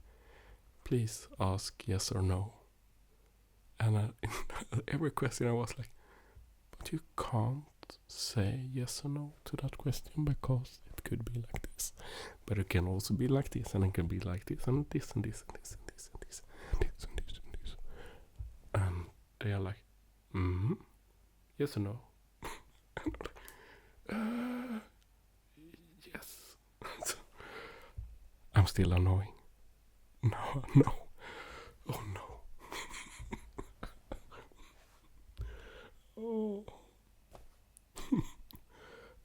please ask yes or no. And every question I was like, but you can't say yes or no to that question because it could be like this, but it can also be like this, and it can be like this, and this, and this, and this, and this, and this, and this, and this, and this. And they are like, yes or no? And I'm like, yes. So, I'm still annoying. No. Oh no. Oh.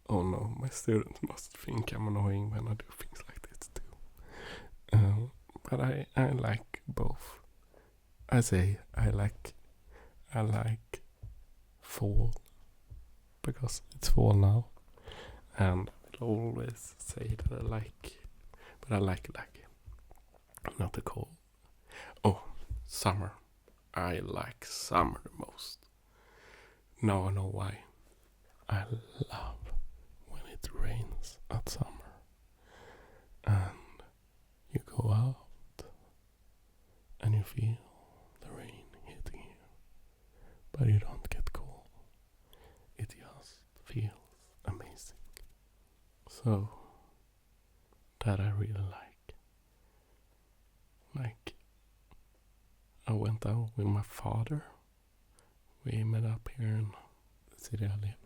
Oh no, my students must think I'm annoying when I do things like this too. But I like both. I say I like fall because it's fall now, and I'll always say that I like not the cold. Oh, summer. I like summer the most. Now I know why. I love when it rains at summer and you go out and you feel the rain hitting you, but you don't get cold. It just feels amazing. So that I really like. Like, I went out with my father. We met up here in the city I live,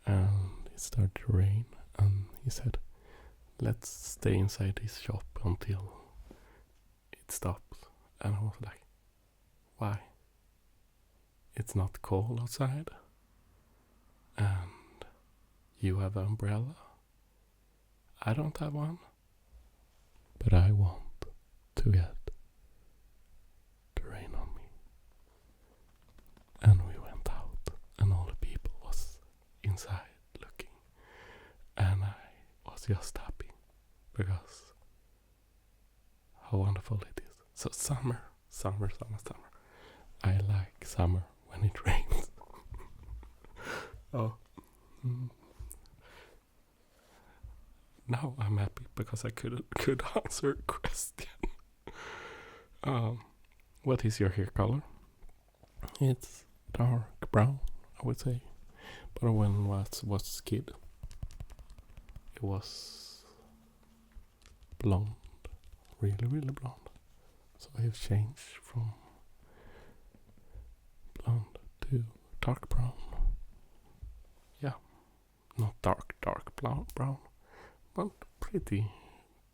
and it started to rain, and he said, let's stay inside this shop until it stops. And I was like, why? It's not cold outside, and you have an umbrella. I don't have one, but I want to get the rain on me. And we went out, and all the people was inside looking, and I was just happy because how wonderful it is. So summer. I like summer when it rains. Oh. Now I'm happy because I could answer a question. What is your hair color? It's dark brown, I would say. But when I was a kid, it was blonde, really, really blonde. So I have changed from blonde to dark brown. Yeah, not dark brown, but pretty.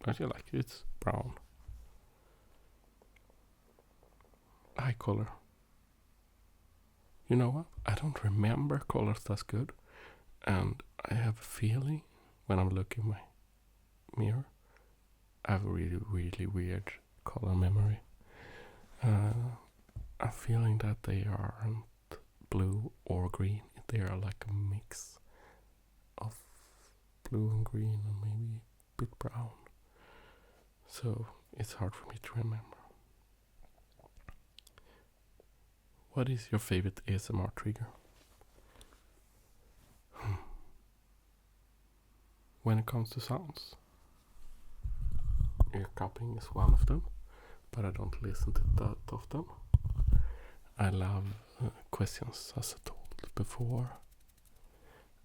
I feel like it's brown. Eye color. You know what? I don't remember colors that's good, and I have a feeling when I'm looking in my mirror, I have a really, really weird color memory. I'm feeling that they aren't blue or green. They are like a mix of blue and green and maybe a bit brown. So it's hard for me to remember. What is your favorite ASMR trigger? When it comes to sounds, ear cupping is one of them, but I don't listen to that often. I love questions, as I told before,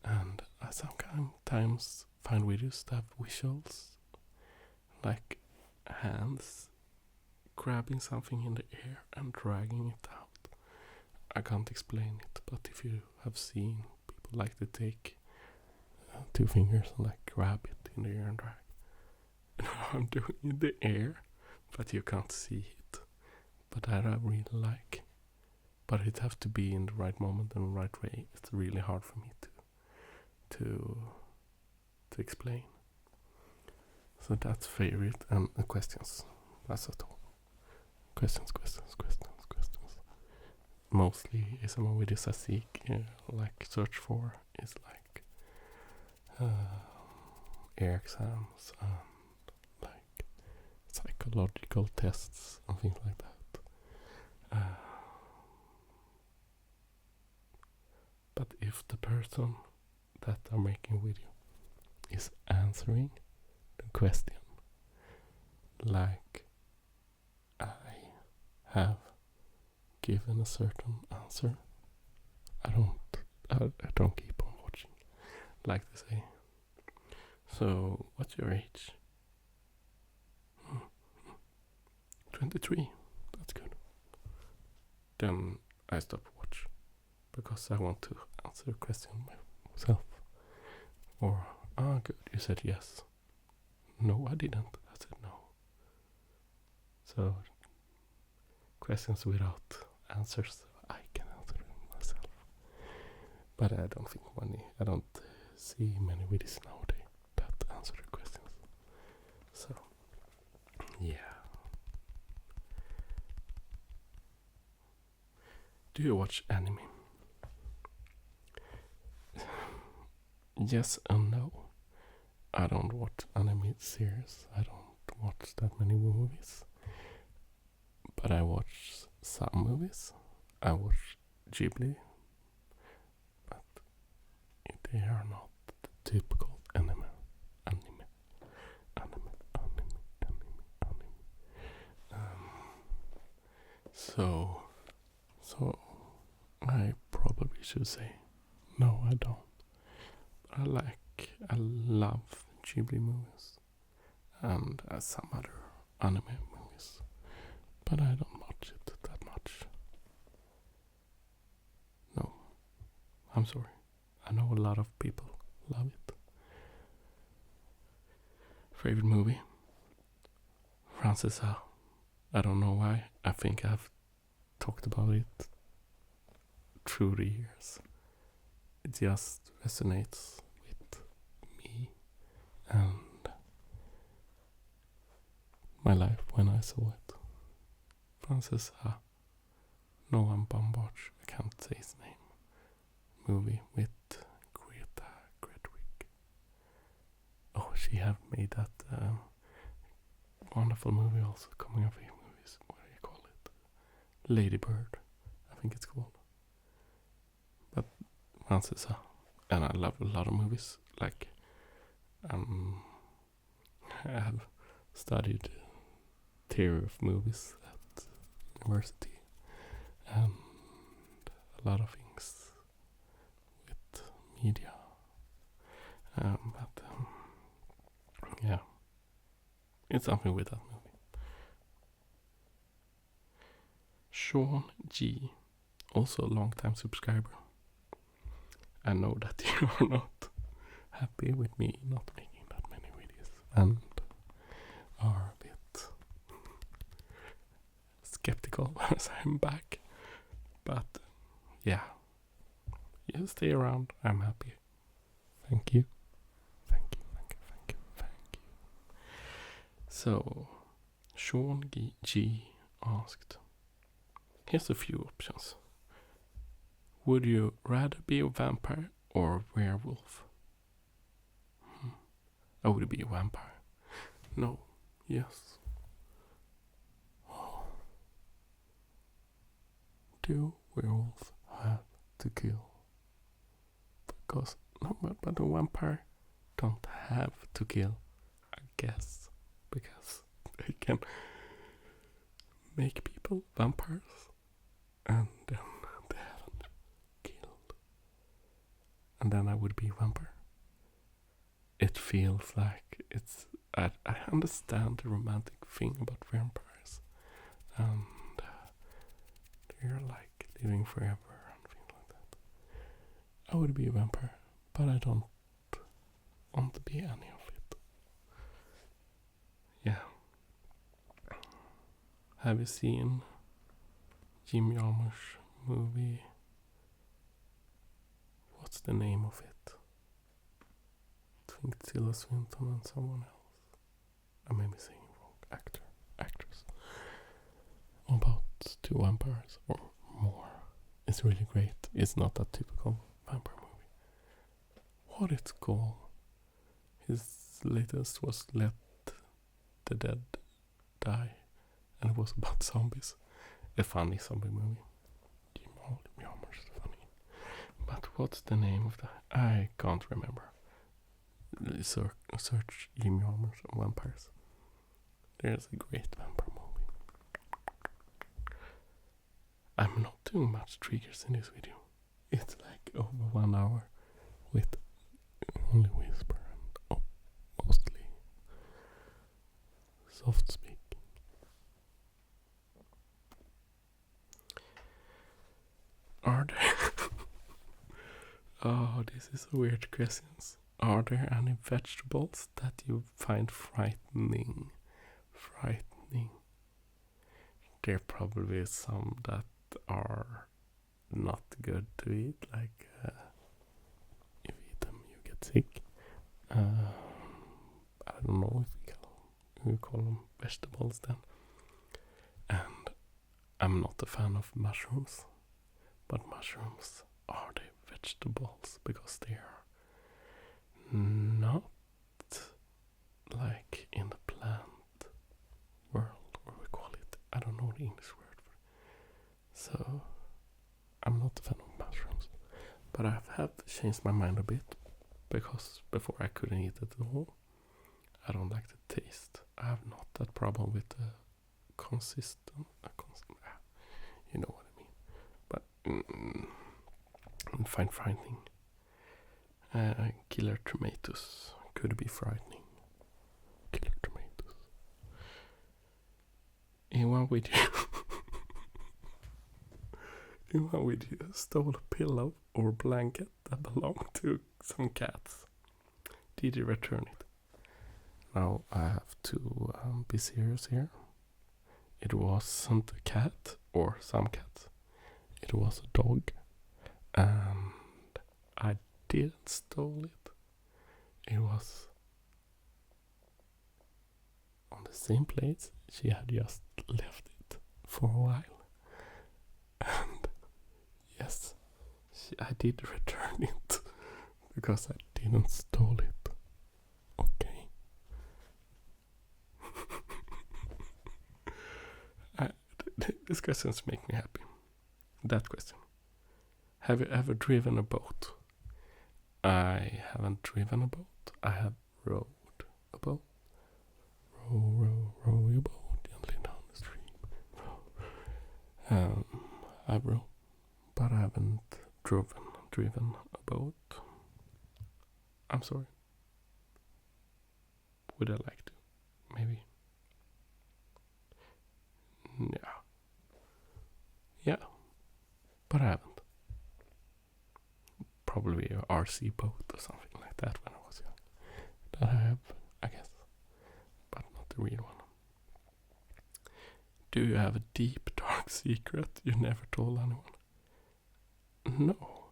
and I sometimes find videos that have visuals, like hands grabbing something in the air and dragging it out. I can't explain it, but if you have seen people like to take two fingers and like grab it in the air and drag. And I'm doing it in the air, but you can't see it. But that I really like. But it has to be in the right moment and the right way. It's really hard for me to explain. So that's favorite and questions. That's at all. Questions. Mostly some videos I seek, like search for, is like air exams and like psychological tests and things like that. But if the person that are making video is answering the question like I have given a certain answer, I don't keep on watching, like they say. So, what's your age? 23. That's good. Then I stop watch because I want to answer the question myself. Or, good, you said yes. No, I didn't. I said no. So, questions without answers, I can answer them myself. But I don't think I don't see many videos nowadays that answer the questions. So, yeah. Do you watch anime? Yes and no. I don't watch anime series. I don't watch that many movies. But I watch some movies. I watch Ghibli. But they are not the typical anime. So I probably should say no, I don't. But I love Ghibli movies and some other anime movies, but I don't watch it that much. No, I'm sorry. I know a lot of people love it. Favorite movie? Francis Ha. I don't know why. I think I've talked about it through the years. It just resonates with me and my life when I saw it. Francis Ha. Noam Baumbach, I can't say his name. Movie with Greta Gerwig. Oh, she have made that wonderful movie also, coming of age movies. What do you call it? Lady Bird, I think it's called. But Francis Ha. And I love a lot of movies. Like, I have studied theory of movies at university, and a lot of things with media. But yeah, it's something with that movie. Sean G, also a long-time subscriber. I know that you are not happy with me not making that many videos and are a bit skeptical as I'm back. But yeah, you stay around. I'm happy. Thank you. Thank you. So, Sean G asked, here's a few options. Would you rather be a vampire or a werewolf? I would be a vampire. No. Yes. Oh. Do werewolves have to kill? Because no, but a vampire don't have to kill, I guess, because they can make people vampires and then they haven't killed, and then I would be a vampire. It feels like it's. I understand the romantic thing about vampires, and they're like living forever and things like that. I would be a vampire, but I don't want to be any of it. Yeah. Have you seen Jim Jarmusch movie? What's the name of it? I think Tilda Swinton and someone else. I may be saying wrong. Actress. About two vampires or more. It's really great. It's not a typical vampire movie. What it's called? His latest was Let the Dead Die, and it was about zombies. A funny zombie movie. Jim Jarmusch is funny. But what's the name of that? I can't remember. Search Jim Jarmusch vampires. There's a great vampire movie. I'm not doing much triggers in this video. It's like over 1 hour with only whisper and mostly soft speak. Are there oh, this is a weird questions. Are there any vegetables that you find frightening? There probably is some that are not good to eat, like if you eat them you get sick. I don't know if we call them vegetables then. And I'm not a fan of mushrooms, but mushrooms are they vegetables because they are not like in the plant world, or we call it, I don't know the English word for it. So I'm not a fan of mushrooms, but I have changed my mind a bit, because before I couldn't eat it at all. I don't like the taste. I have not that problem with the consistent, you know what I mean. But I find frightening. Killer tomatoes could be frightening. Killer tomatoes. In one video, stole a pillow or blanket that belonged to some cats. Did you return it? Now I have to be serious here. It wasn't a cat or some cats. It was a dog, and I didn't steal it. It was on the same place. She had just left it for a while, and yes, I did return it because I didn't steal it. Okay. These questions make me happy. That question. Have you ever driven a boat? I haven't driven a boat. I have rowed a boat. Row your boat gently down the stream. I've rowed, but I haven't driven a boat. I'm sorry. Would I like to? Maybe. Yeah, but I haven't. Probably a RC boat or something like that when I was young. That I have, I guess, but not the real one. Do you have a deep, dark secret you never told anyone? No.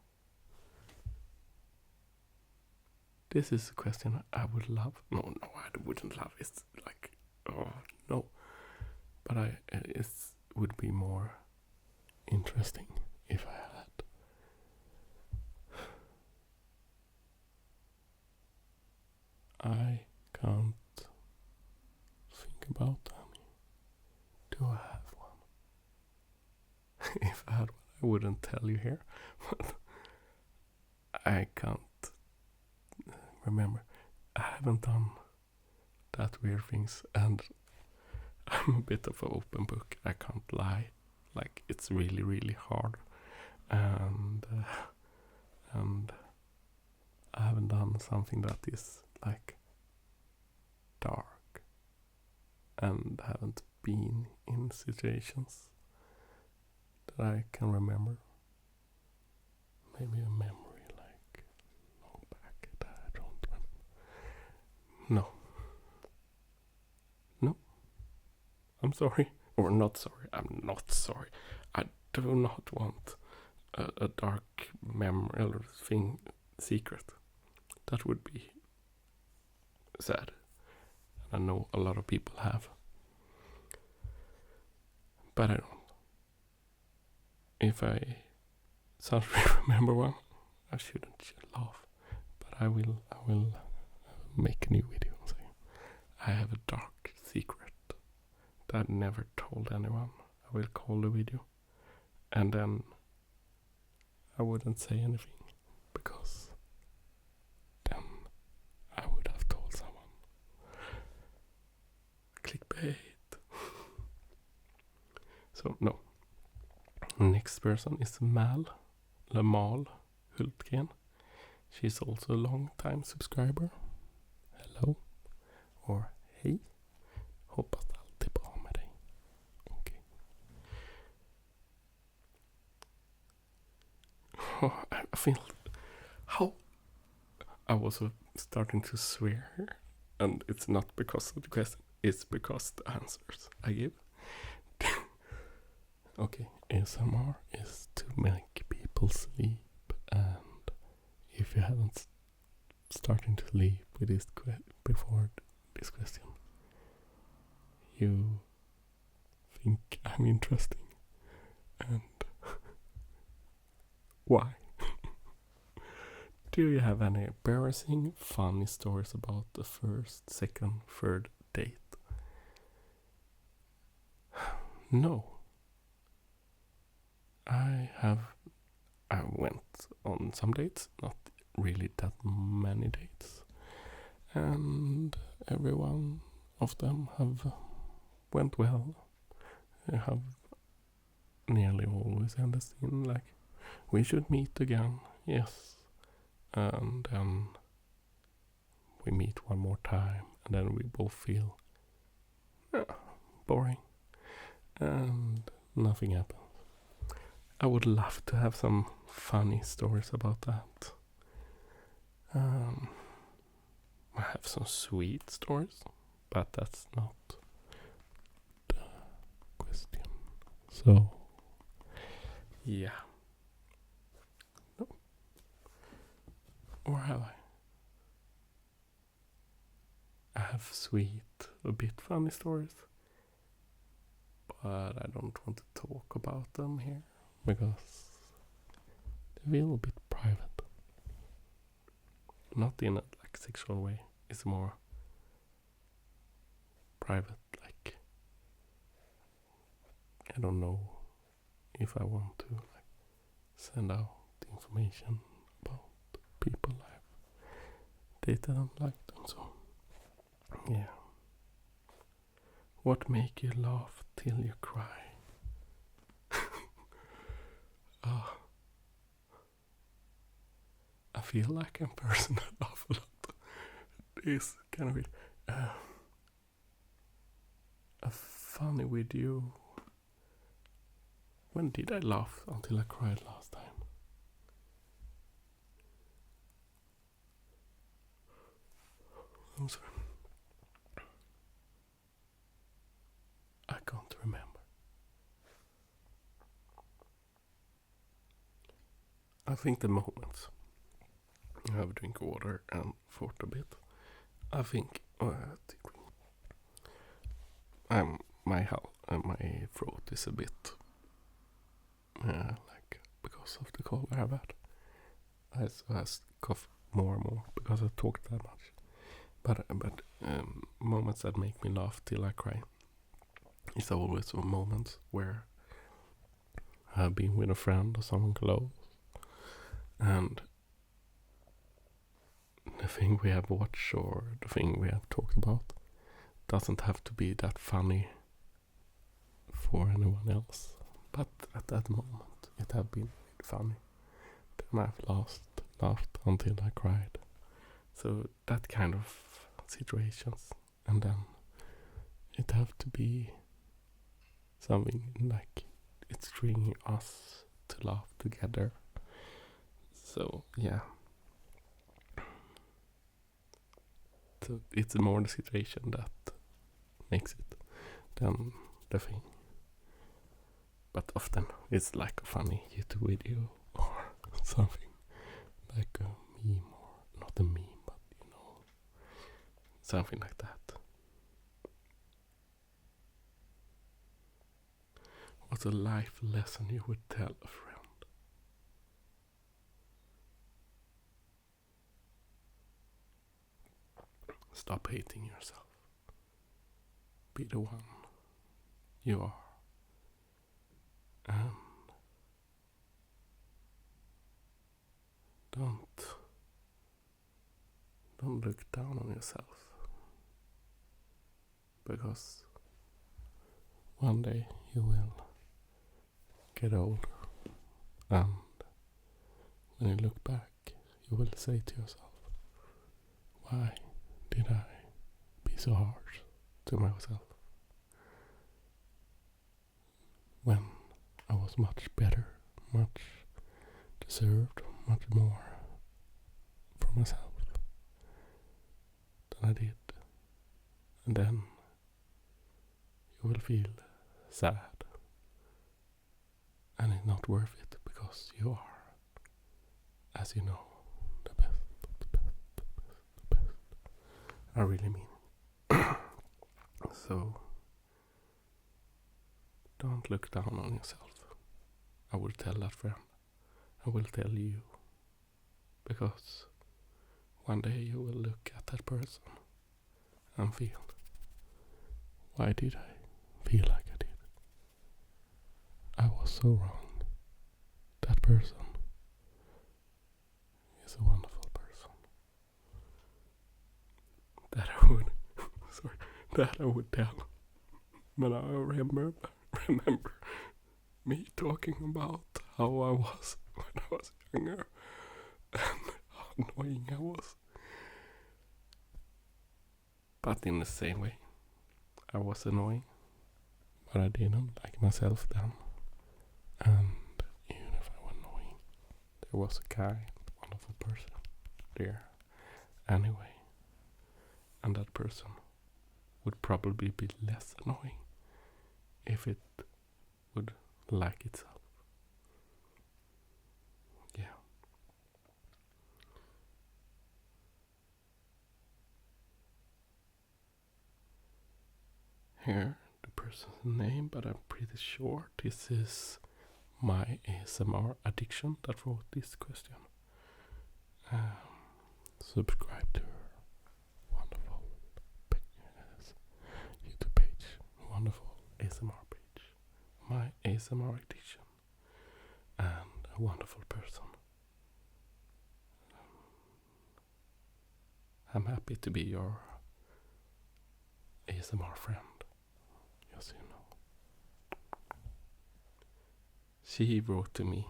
This is a question I would love. No, I wouldn't love. It's like, oh no. But it would be more interesting if I had. I can't think about any. Do I have one? If I had one, I wouldn't tell you here. But I can't remember. I haven't done that weird things, and I'm a bit of an open book. I can't lie. Like, it's really, really hard, and I haven't done something that is like dark, and haven't been in situations that I can remember. Maybe a memory like long back that I don't remember. No, I'm sorry. Or not sorry. I'm not sorry. I do not want a dark memory or thing secret. That would be sad. And I know a lot of people have. But I don't. If I suddenly remember one, I shouldn't laugh. But I will make a new video saying I have a dark secret that I never told anyone I will call the video, and then I wouldn't say anything, because then I would have told someone. Clickbait. So no. Next person is Mal Hultgren. She's also a long time subscriber. Hello. Or hej. Hoppas allt är bra med dig. Okay. Oh, I feel how I was starting to swear here, and it's not because of the question, it's because the answers I give. Okay, ASMR is to make people sleep, and if you haven't starting to sleep with this before this question, you think I'm interesting, and why? Do you have any embarrassing, funny stories about the first, second, third date? No. I went on some dates, not really that many dates, and every one of them have went well. I have nearly always ended in like, we should meet again, yes, and then we meet one more time, and then we both feel boring, and nothing happens. I would love to have some funny stories about that. I have some sweet stories, but that's not the question. So, yeah. No. Or have I? I have sweet, a bit funny stories, but I don't want to talk about them here, because they feel a bit private. Not in a like sexual way. It's more private, like I don't know if I want to like send out the information about people I've dated and liked, and so yeah. What make you laugh till you cry? I feel like I'm a person that laughs a lot. It's kind of weird. A funny video. When did I laugh until I cried last time? I'm sorry. I can't remember. I think the moments. I have a drink of water and thought a bit. I think my throat is a bit like because of the cold I have had. I has coughed more and more because I talked that much. But moments that make me laugh till I cry is always moments where I've been with a friend or someone close, and the thing we have watched or the thing we have talked about doesn't have to be that funny for anyone else, but at that moment it have been funny. Then I've laughed until I cried. So that kind of situations, and then it have to be something like it's bringing us to laugh together. So yeah. So it's more the situation that makes it than the thing. But often it's like a funny YouTube video or something like a meme, or not a meme, but something like that. What's a life lesson you would tell a friend? Stop hating yourself. Be the one you are. And don't look down on yourself, because one day you will get old, and when you look back, you will say to yourself, why did I be so harsh to myself when I was much better, much deserved, much more for myself than I did? And then you will feel sad, and it's not worth it, because you are, as you know, the best, the best, the best, the best. I really mean. So don't look down on yourself. I will tell that friend. I will tell you, because one day you will look at that person and feel, why did I feel like I did? I was so wrong. That person is a wonderful person. That I would, that I would tell. But I remember me talking about how I was when I was younger and how annoying I was. But in the same way, I was annoying, but I didn't like myself then. And even if I was annoying, there was a kind, wonderful person there anyway. And that person would probably be less annoying if it would like itself. Yeah. Here, the person's name, but I'm pretty sure this is my ASMR addiction that wrote this question. Subscribe to her wonderful YouTube page, wonderful ASMR page, my ASMR addiction, and a wonderful person. I'm happy to be your ASMR friend, just so you know. She wrote to me,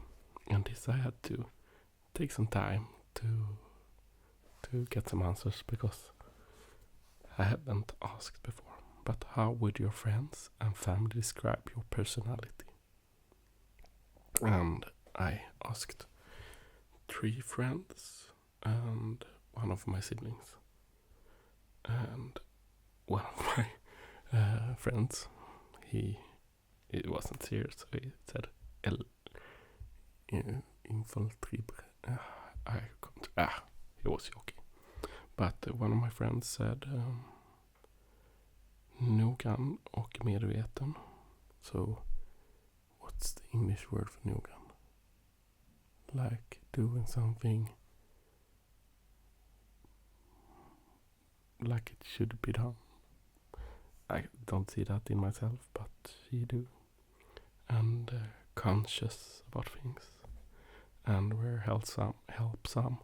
and this I had to take some time to get some answers, because I haven't asked before. But how would your friends and family describe your personality? And I asked 3 friends and one of my siblings. And one of my friends, it wasn't serious, so he said infiltrible. He was joking. But one of my friends said noggrann och medveten. So what's the English word for noggrann? Like doing something like it should be done. I don't see that in myself, but she do. And conscious about things. And we're helpsam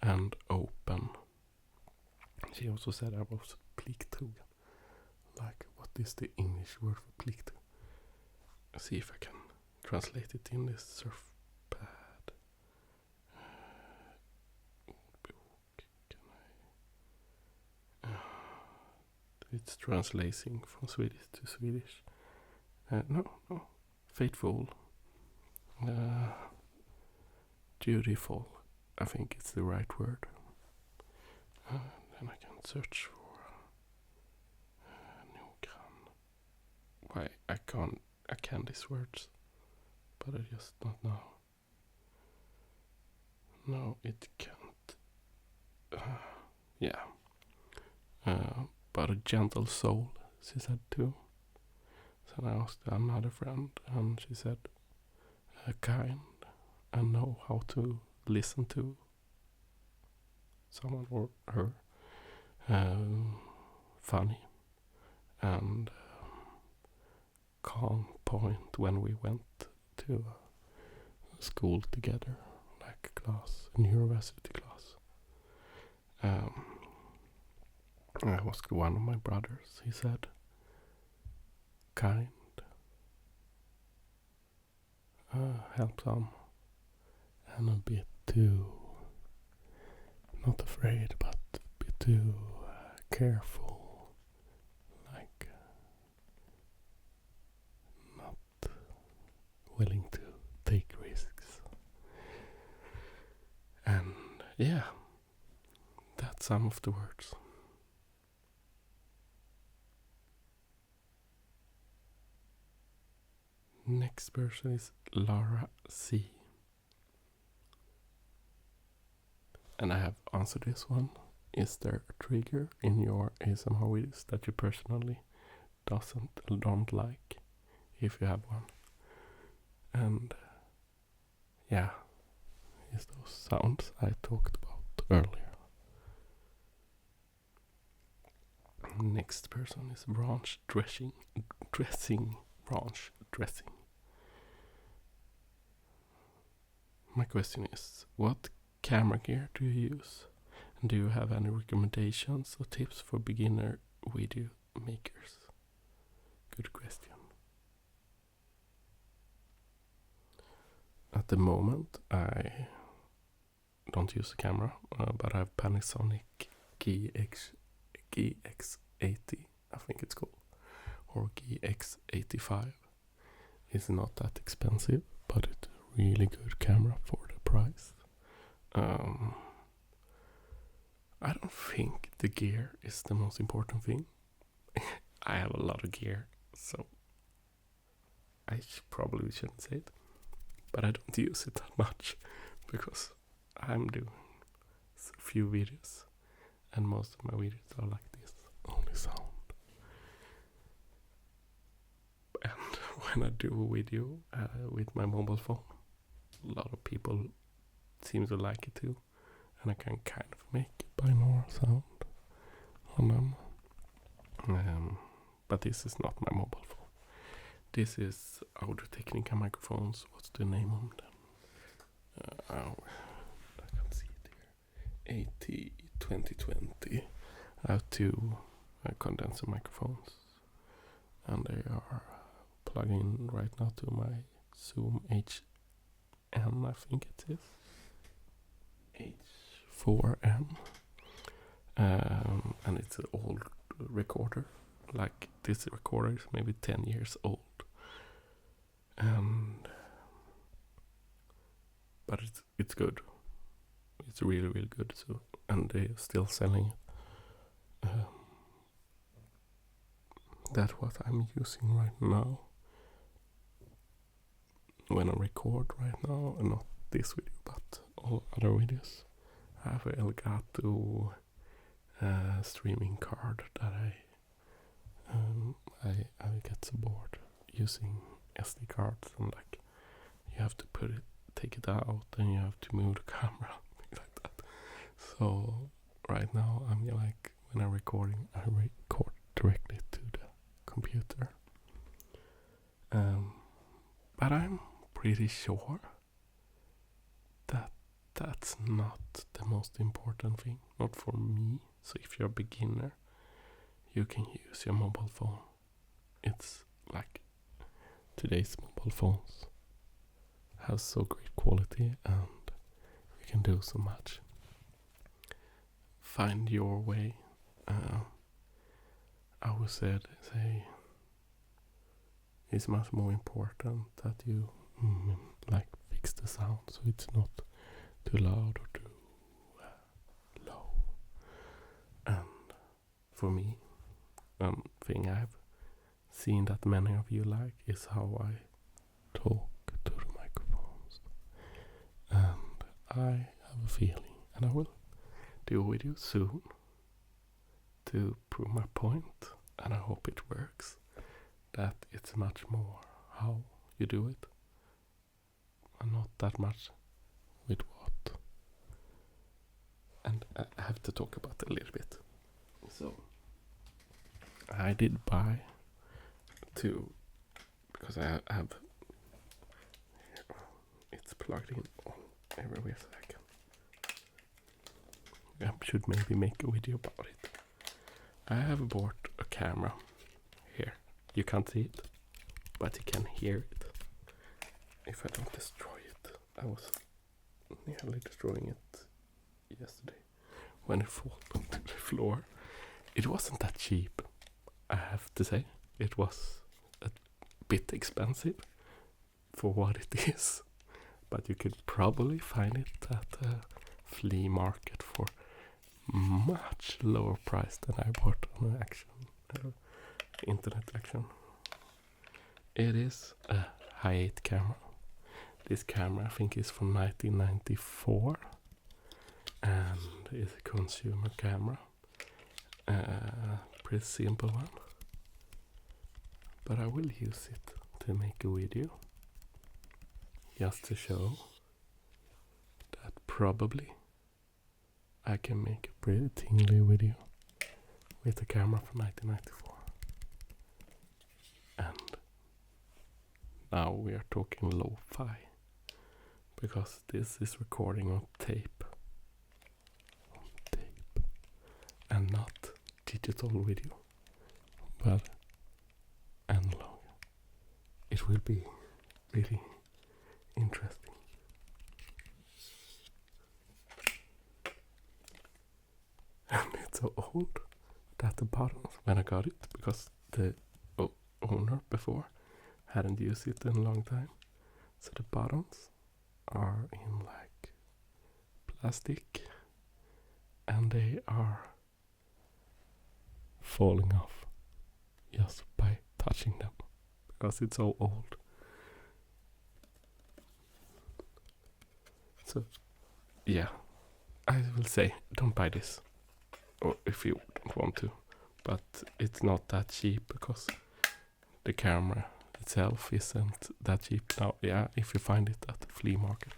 and open. She also said I was plikttrogen. Like, what is the English word for plikttrogen? See if I can translate it in this surfpad. It's translating from Swedish to Swedish. No. Faithful. Dutiful. I think it's the right word. Then I can search for noggrann. Why I can these words, but I just don't know. No, it can't. Yeah. But a gentle soul, she said too. So I asked another friend, and she said kind and know how to listen to someone or her. Funny and calm point when we went to school together, like a class, a university class. I asked one of my brothers. He said, kind, helpsome, and a bit too, not afraid, but a bit too careful, like not willing to take risks. And yeah, that's some of the words. Next person is Lara C. And I have answered this one. Is there a trigger in your ASMR videos that you personally don't like, if you have one? And yeah, it's those sounds I talked about earlier. Next person is branch dressing. My question is, what camera gear do you use? And do you have any recommendations or tips for beginner video makers? Good question. At the moment, I don't use a camera, but I have Panasonic GX80, I think it's called, or GX85. It's not that expensive, but it's a really good camera for the price. I don't think the gear is the most important thing. I have a lot of gear, so I probably shouldn't say it, but I don't use it that much because I'm doing a few videos, and most of my videos are like this, only sound. And when I do a video with my mobile phone, a lot of people seem to like it too, and I can kind of make binaural sound on them. But this is not my mobile phone. This is Audio-Technica microphones. What's the name of them? I can see it here. AT2020. I have two condenser microphones, and they are plugging right now to my Zoom HN, I think it is. H4N. And it's an old recorder. Like, this recorder is maybe 10 years old. But it's good. It's really, really good. So, and they're still selling it. That's what I'm using right now when I record right now, and not this video, but all other videos. I have an Elgato streaming card that I get so bored using SD cards, and like you have to take it out, and you have to move the camera, things like that. So right now I'm like, when I'm recording, I record directly to the computer. But I'm pretty sure that that's not the most important thing, not for me. So if you're a beginner, you can use your mobile phone. It's like today's mobile phones have so great quality, and you can do so much. Find your way. I would say it's much more important that you like fix the sound so it's not too loud or too low. And for me, thing I've seen that many of you like is how I talk to the microphones. And I have a feeling, and I will do a video soon to prove my point, and I hope it works, that it's much more how you do it and not that much with what. And I have to talk about it a little bit. So I did buy two, because I have plugged in everywhere so I should maybe make a video about it. I have bought a camera here. You can't see it, but you can hear it. If I don't destroy it. I was nearly destroying it yesterday when it fell onto the floor. It wasn't that cheap, I have to say. It was a bit expensive for what it is, but you could probably find it at a flea market for much lower price than I bought on an internet action. It is a high-8 camera. This camera I think is from 1994 and is a consumer camera. Pretty simple one, but I will use it to make a video just to show that probably I can make a pretty tingly video with a camera from 1994. And now we are talking lo-fi, because this is recording on tape and not digital video, but analog. It will be really interesting. And it's so old that the buttons, when I got it, because the owner before hadn't used it in a long time, so the buttons are in like plastic and they are falling off just by touching them because it's so old. So yeah, I will say don't buy this, or if you don't want to, but it's not that cheap because the camera itself isn't that cheap now. Yeah, if you find it at the flea market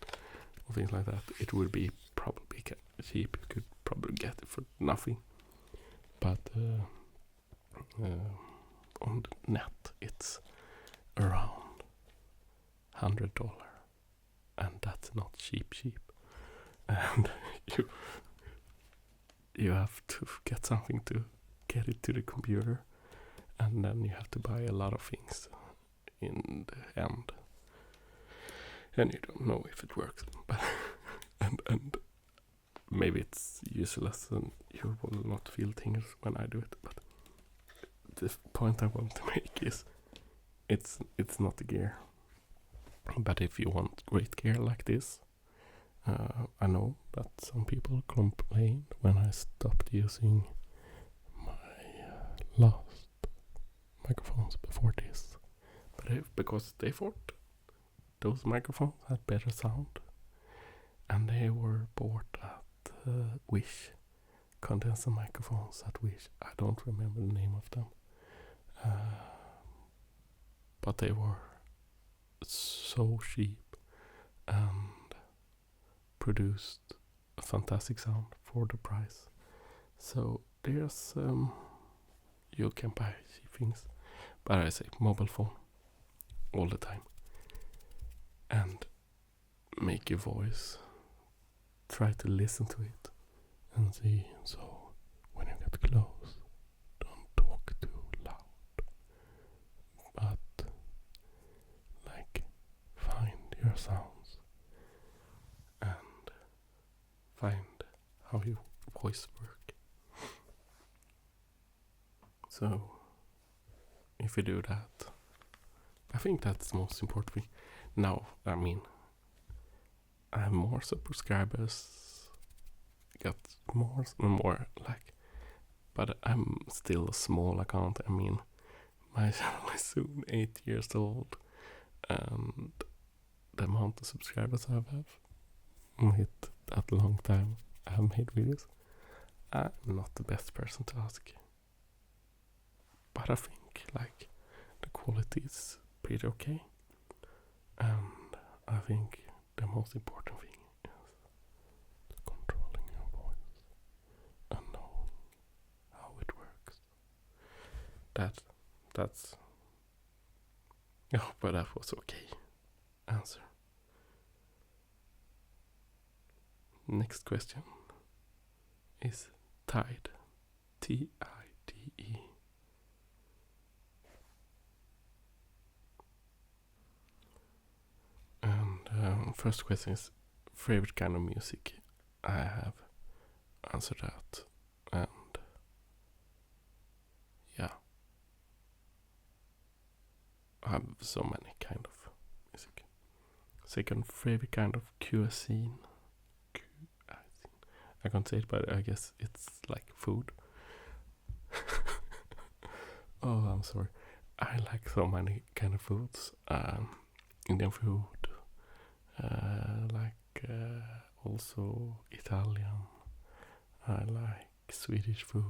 or things like that, it will be probably cheap. You could probably get it for nothing, but on the net it's around $100, and that's not cheap. And you have to get something to get it to the computer, and then you have to buy a lot of things in the end, and you don't know if it works, but and maybe it's useless and you will not feel tingles when I do it. But the point I want to make is it's not the gear, but if you want great gear like this, I know that some people complained when I stopped using my last microphones before this, but because they thought those microphones had better sound, and they were bought at Wish, condenser microphones at Wish. I don't remember the name of them, but they were so cheap and produced a fantastic sound for the price. So there's you can buy cheap things, but I say mobile phone all the time, and make your voice, try to listen to it and see. So when you get close, don't talk too loud, but like find your sounds and find how your voice work. So if you do that, I think that's the most important thing. Now, I mean, I have more subscribers, got more like, but I'm still a small account. I mean, my channel is soon 8 years old, and the amount of subscribers I have with that long time I have made videos, I'm not the best person to ask, but I think like the quality is pretty okay, and I think the most important thing is controlling your voice and knowing how it works. That's but that was okay answer. Next question is Tide. Tide. And first question is favorite kind of music. I have answered that, and yeah, I have so many kind of music. Second favorite kind of cuisine. I can't say it, but I guess it's like food. Oh, I'm sorry. I like so many kind of foods. Indian food, also Italian. I like Swedish food,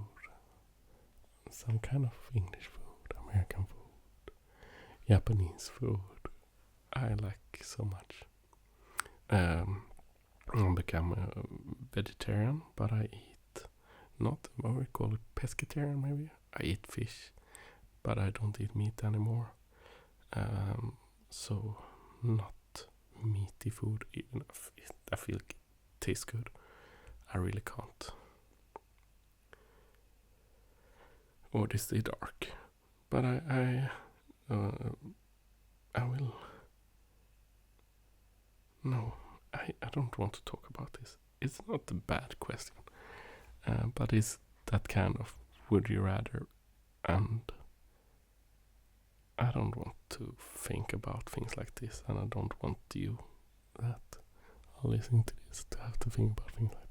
some kind of English food, American food, Japanese food. I like so much. I become a vegetarian, but I eat not what we call it pescatarian. Maybe I eat fish, but I don't eat meat anymore. So not meaty food, even if I feel it tastes good. I really can't. Or they stay dark, but I will. No, I don't want to talk about this. It's not a bad question, but it's that kind of would you rather, and I don't want to think about things like this, and I don't want you that are listening to this to have to think about things like that.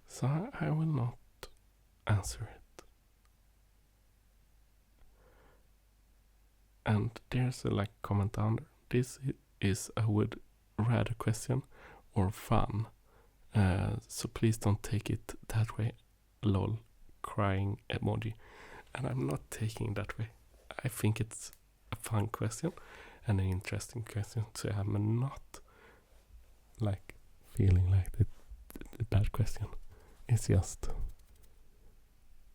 So I will not answer it. And there's a comment under. This is a would rather question or fun. So please don't take it that way. Lol, crying emoji. And I'm not taking it that way. I think it's a fun question and an interesting question. So I'm not like feeling like the bad question. It's just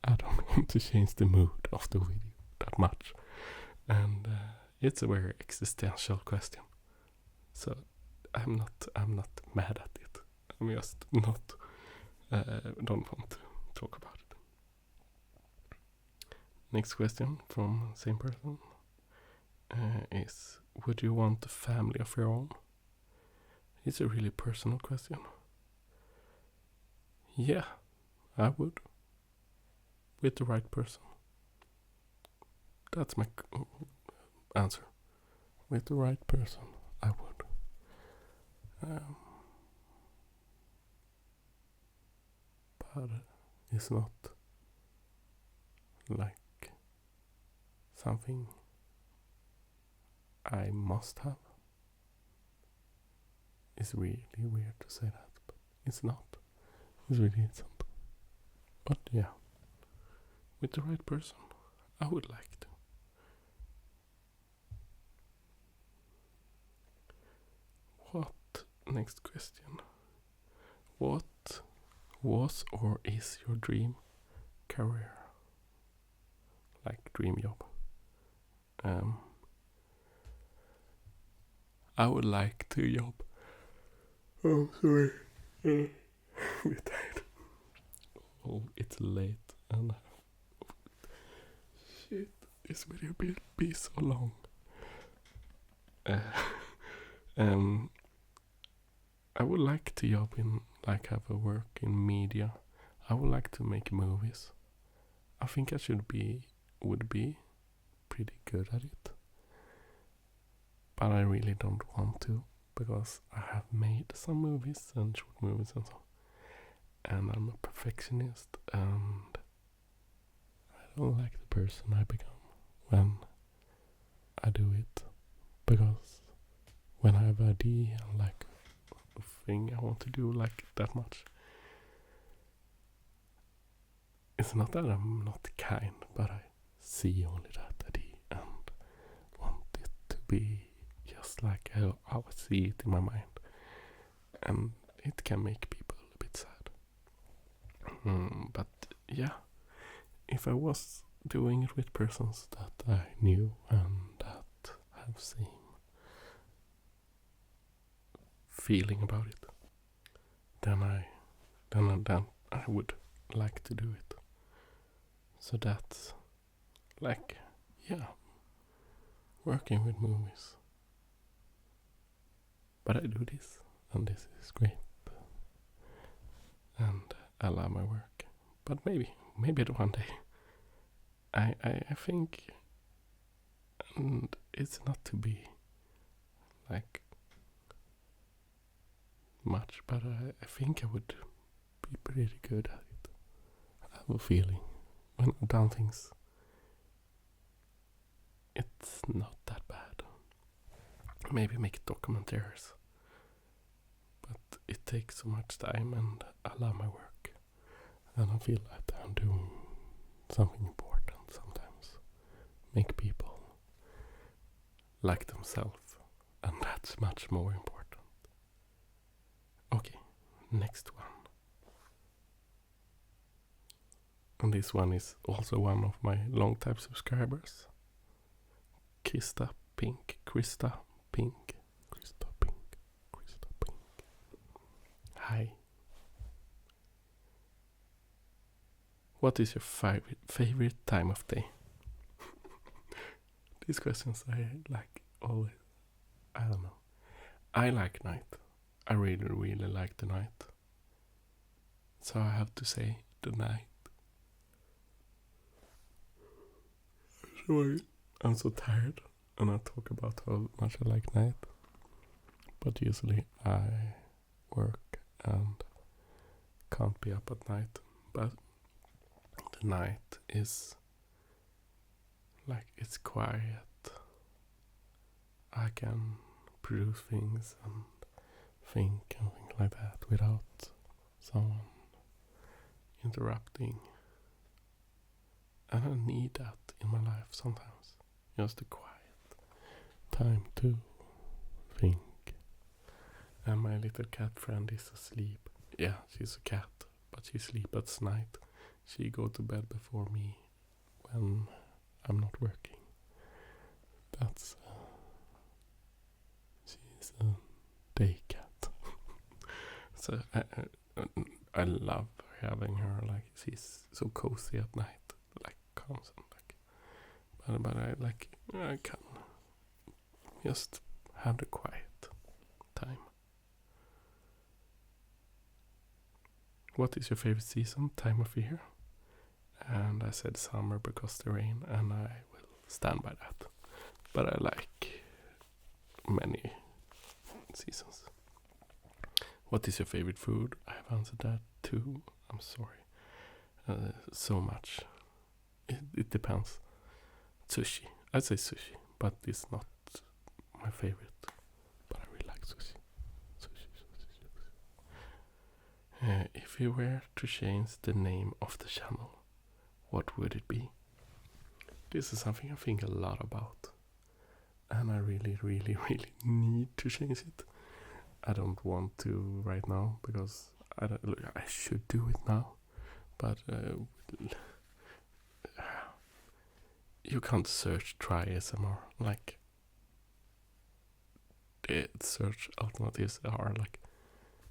I don't want to change the mood of the video that much. And it's a very existential question. So I'm not mad at it. I'm just not don't want to talk about it. Next question from same person is: would you want a family of your own? It's a really personal question. Yeah, I would. With the right person. That's my answer. With the right person, I would. But it's not like something I must have. It's really weird to say that, but it's not. It's really simple. But yeah, with the right person, I would like to. What? Next question. What was or is your dream career? Like dream job. I would like to job. Oh, sorry. We're tired. Oh, it's late and shit, this video will be so long. I would like to job in, like, have a work in media. I would like to make movies. I think I would be pretty good at it. But I really don't want to, because I have made some movies and short movies and so. And I'm a perfectionist, and I don't like the person I become when I do it. Because when I have an idea, like a thing I want to do like that much, it's not that I'm not kind, but I see only that idea and want it to be just like how I see it in my mind. And it can make people a bit sad. But yeah, if I was doing it with persons that I knew and that have same feeling about it, then I would like to do it. So that's like, yeah, working with movies. But I do this, and this is great. And I love my work. But maybe one day. I think, and it's not to be like much, but I think I would be pretty good at it. I have a feeling when I've done things, it's not that bad. Maybe make documentaries, but it takes so much time, and I love my work, and I feel that I'm doing something important sometimes. Make people like themselves, and that's much more important. Okay, next one. And this one is also one of my long-time subscribers. Krista Pink. Hi. What is your favorite time of day? These questions I like always. I don't know. I like night. I really, really like the night. So I have to say the night. Sorry, I'm so tired and I talk about how much I like night. But usually I work and can't be up at night. But the night is like, it's quiet. I can produce things and think and things like that without someone interrupting. And I need that in my life sometimes. Just a quiet time to think. And my little cat friend is asleep. Yeah, she's a cat, but she sleeps at night. She go to bed before me when I'm not working. That's she's a day cat. So I love having her. Like, she's so cozy at night, like constant. Like, but I can just have the quiet time. What is your favorite season, time of year? And I said summer because the rain, and I will stand by that. But I like many seasons. What is your favorite food? I have answered that too. I'm sorry. So much. It depends. Sushi. I'd say sushi, but it's not my favorite. But I really like sushi. If you were to change the name of the channel, what would it be? This is something I think a lot about. And I really, really, really need to change it. I don't want to right now because I should do it now. But you can't try ASMR. Like, the search alternatives are like,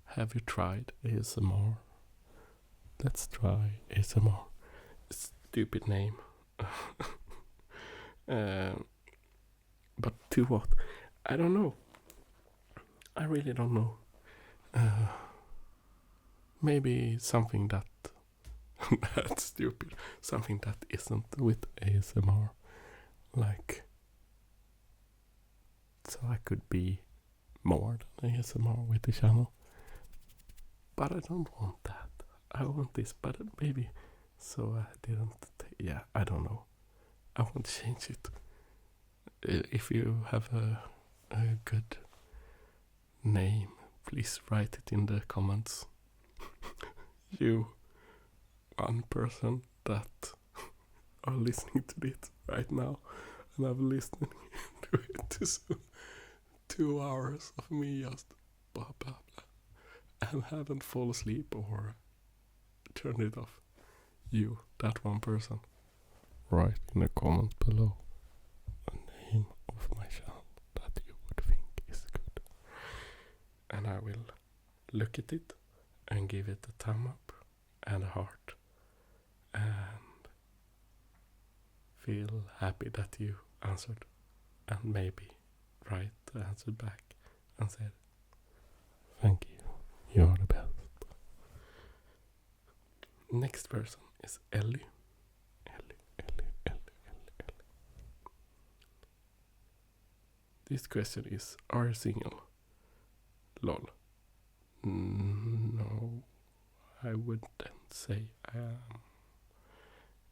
have you tried ASMR? Let's try ASMR. Stupid name. But to what? I don't know. I really don't know. Maybe something that that's stupid. Something that isn't with ASMR. Like, so I could be more than ASMR with the channel. But I don't want that. I want this, but maybe. So I didn't. Yeah, I don't know. I won't change it. If you have a good name, please write it in the comments. You, one person that are listening to this right now, and I'm listening to it to 2 hours of me just blah blah blah, and haven't fallen asleep or turned it off. You, that one person, write in the comment below a name of my channel that you would think is good, and I will look at it and give it a thumb up and a heart, and feel happy that you answered, and maybe write the answer back and say, thank you, you're the best. Next person is Ellie. This question is, are you single? Lol. No, I wouldn't say I am.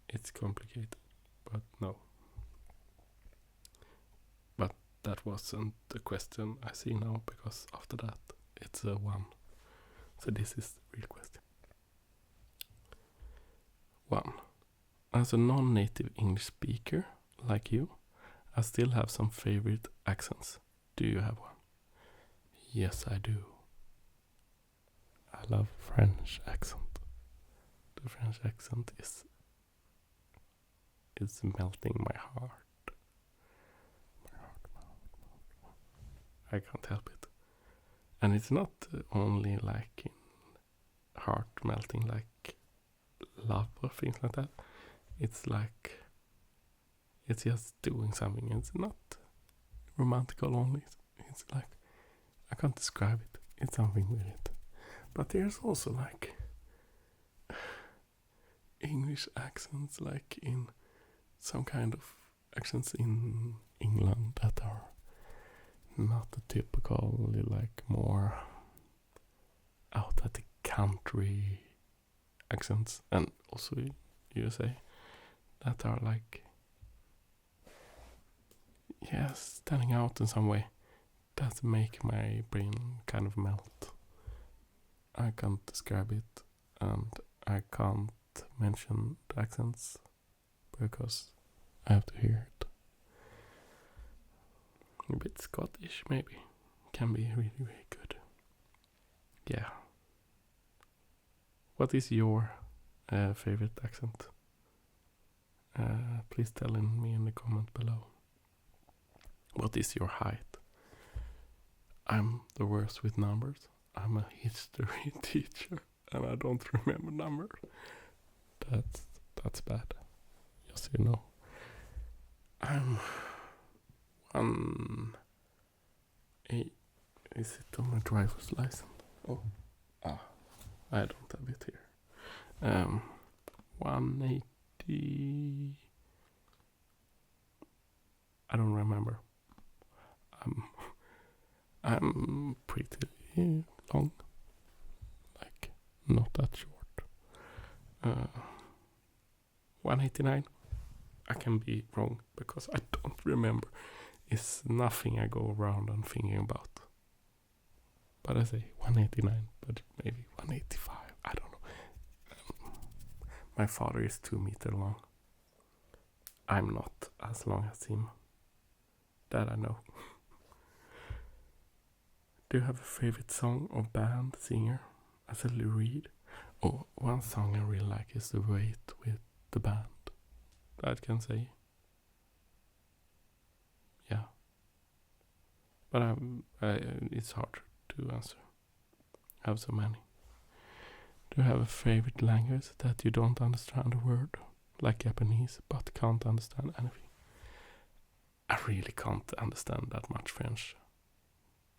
It's complicated, but no. But that wasn't the question I see now, because after that it's a one. So this is the real question. 1. As a non-native English speaker like you, I still have some favorite accents. Do you have one? Yes, I do. I love French accent. The French accent is melting my heart. I can't help it. And it's not only like in heart melting, like love or things like that. It's like, it's just doing something. It's not romantical only. It's like, I can't describe it. It's something with it. But there's also like English accents, like in some kind of accents in England that are not the typical, like more out at the country accents, and also USA that are like, yes, standing out in some way that make my brain kind of melt. I can't describe it, and I can't mention the accents because I have to hear it. A bit Scottish, maybe. Can be really, really good. Yeah. What is your favorite accent? Please tell me in the comment below. What is your height? I'm the worst with numbers. I'm a history teacher and I don't remember numbers. That's bad. Just so you know. I'm 1.8. Is it on my driver's license? I don't have it here. 180. I don't remember. I'm pretty long, like not that short. 189. I can be wrong because I don't remember. It's nothing I go around and thinking about. But I say 189, but maybe 185. I don't know. My father is 2 meters long. I'm not as long as him. That I know. Do you have a favorite song or band, singer? As a read? Oh, one song I really like is The Wait with the band. That I can say. Yeah. But it's hard to answer. I have so many. Do you have a favorite language that you don't understand a word? Like Japanese, but can't understand anything? I really can't understand that much French.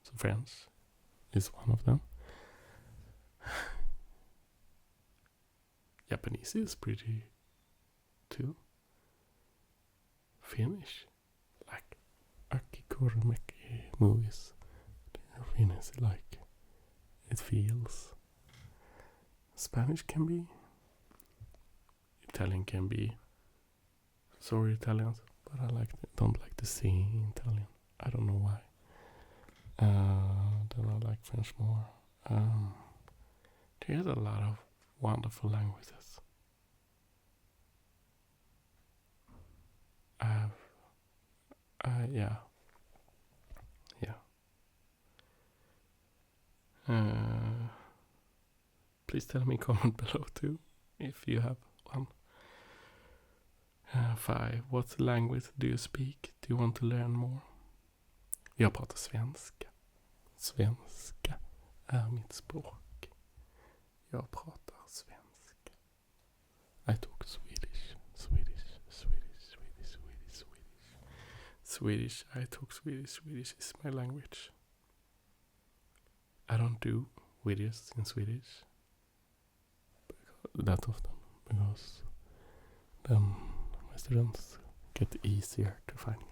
So French is one of them. Japanese is pretty too. Finnish, like Aki Kaurismäki movies. Finnish, like it feels. Spanish can be. Italian can be. Sorry, Italians, but I don't like to sing Italian. I don't know why. Then I like French more. There's a lot of wonderful languages. Yeah. Please tell me comment below too if you have one. 5. What language do you speak? Do you want to learn more? Jag pratar svenska. Svenska är mitt språk. Jag pratar svenska. I talk Swedish. Swedish. I talk Swedish. Swedish is my language. I don't do videos in Swedish that often because then my students get easier to find.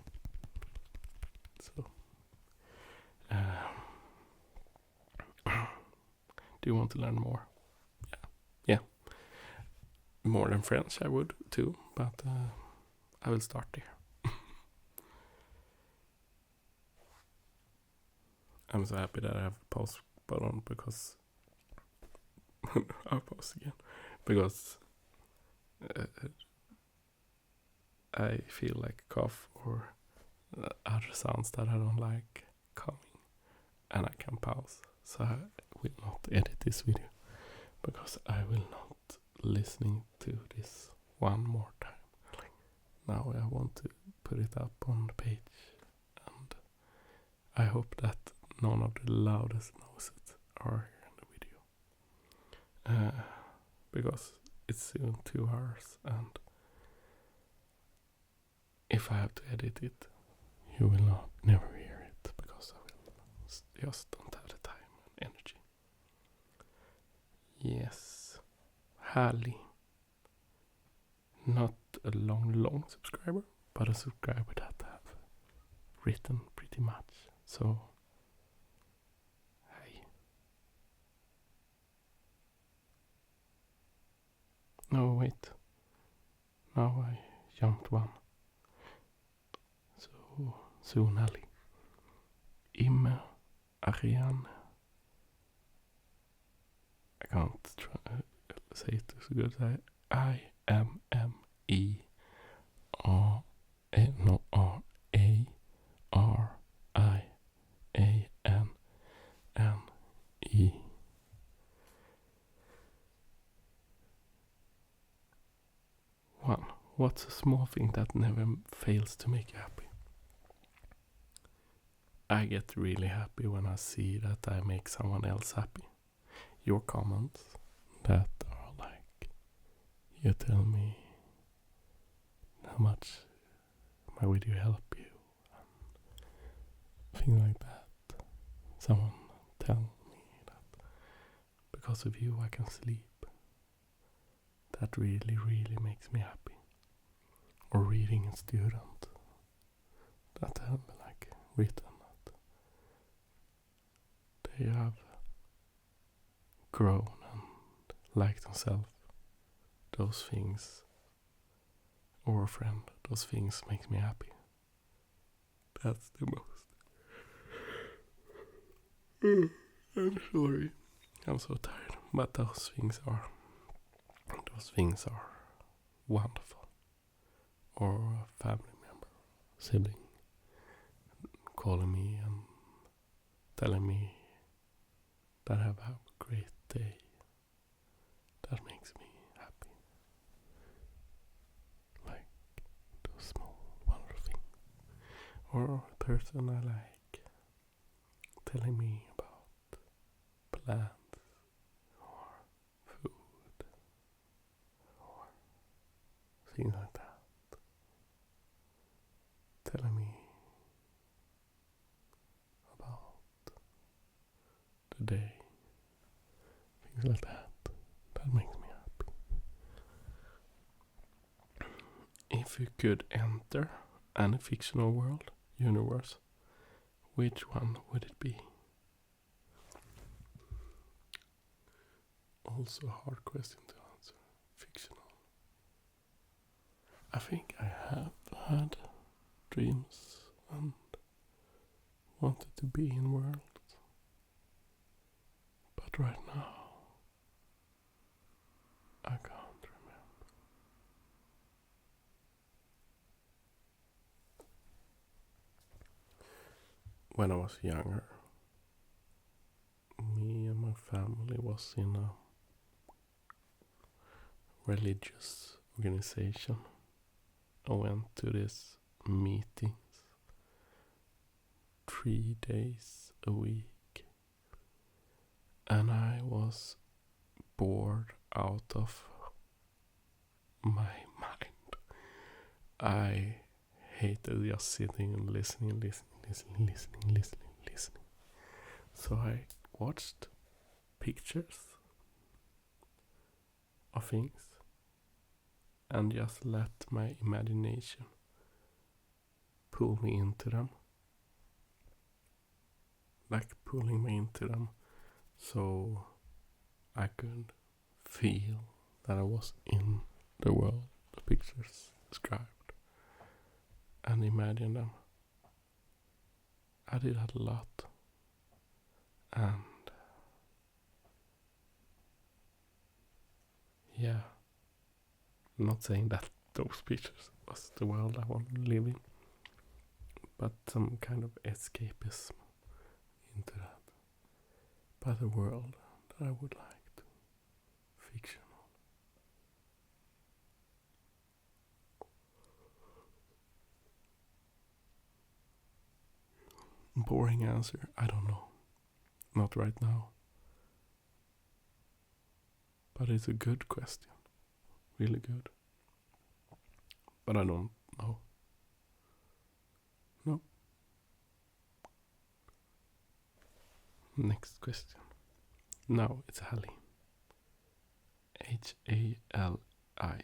So, do you want to learn more? Yeah. More than French I would too, but I will start there. I'm so happy that I have a pause button because I'll pause again because I feel like cough or other sounds that I don't like coming, and I can pause. So I will not edit this video because I will not listening to this one more time. Like, now I want to put it up on the page, and I hope that none of the loudest noises are here in the video. Because it's soon 2 hours, and if I have to edit it, you will never hear it because I will just don't have the time and energy. Yes, härlig. Not a long subscriber, but a subscriber that have written pretty much. So, hey. No, wait. Now I jumped one. So, Sonali. Imme, Ariane. I can't say it so good. IMME RARIANNE. One. What's a small thing that never fails to make you happy? I get really happy when I see that I make someone else happy. Your comments that are like, you tell me how much my video help you, and things like that. Someone tell me that because of you I can sleep. That really, really makes me happy. Or reading a student that have like written that they have grown and liked themselves. Those things, or a friend, those things makes me happy. That's the most. I'm sorry. I'm so tired. But those things are wonderful. Or a family member, sibling, calling me and telling me that I have a great day. That makes me happy. Like those small wonderful things. Or a person I like telling me about plants or food or things like that. Telling me about the day, things like that. That makes me happy. If you could enter any fictional world, universe, which one would it be? Also a hard question to answer. Fictional. I think I have had dreams and wanted to be in worlds, but right now I can't remember. When I was younger, me and my family was in a religious organization. I went to this meetings 3 days a week, and I was bored out of my mind. I hated just sitting and listening. So I watched pictures of things and just let my imagination pull me into them. Like pulling me into them so I could feel that I was in the world the pictures described and imagine them. I did that a lot, and yeah, I'm not saying that those pictures was the world I want to live in, but some kind of escapism into that. But a world that I would like to. Fictional. Boring answer, I don't know. Not right now. But it's a good question. Really good. But I don't know. No. Next question. No, it's Hallie. H-A-L-I.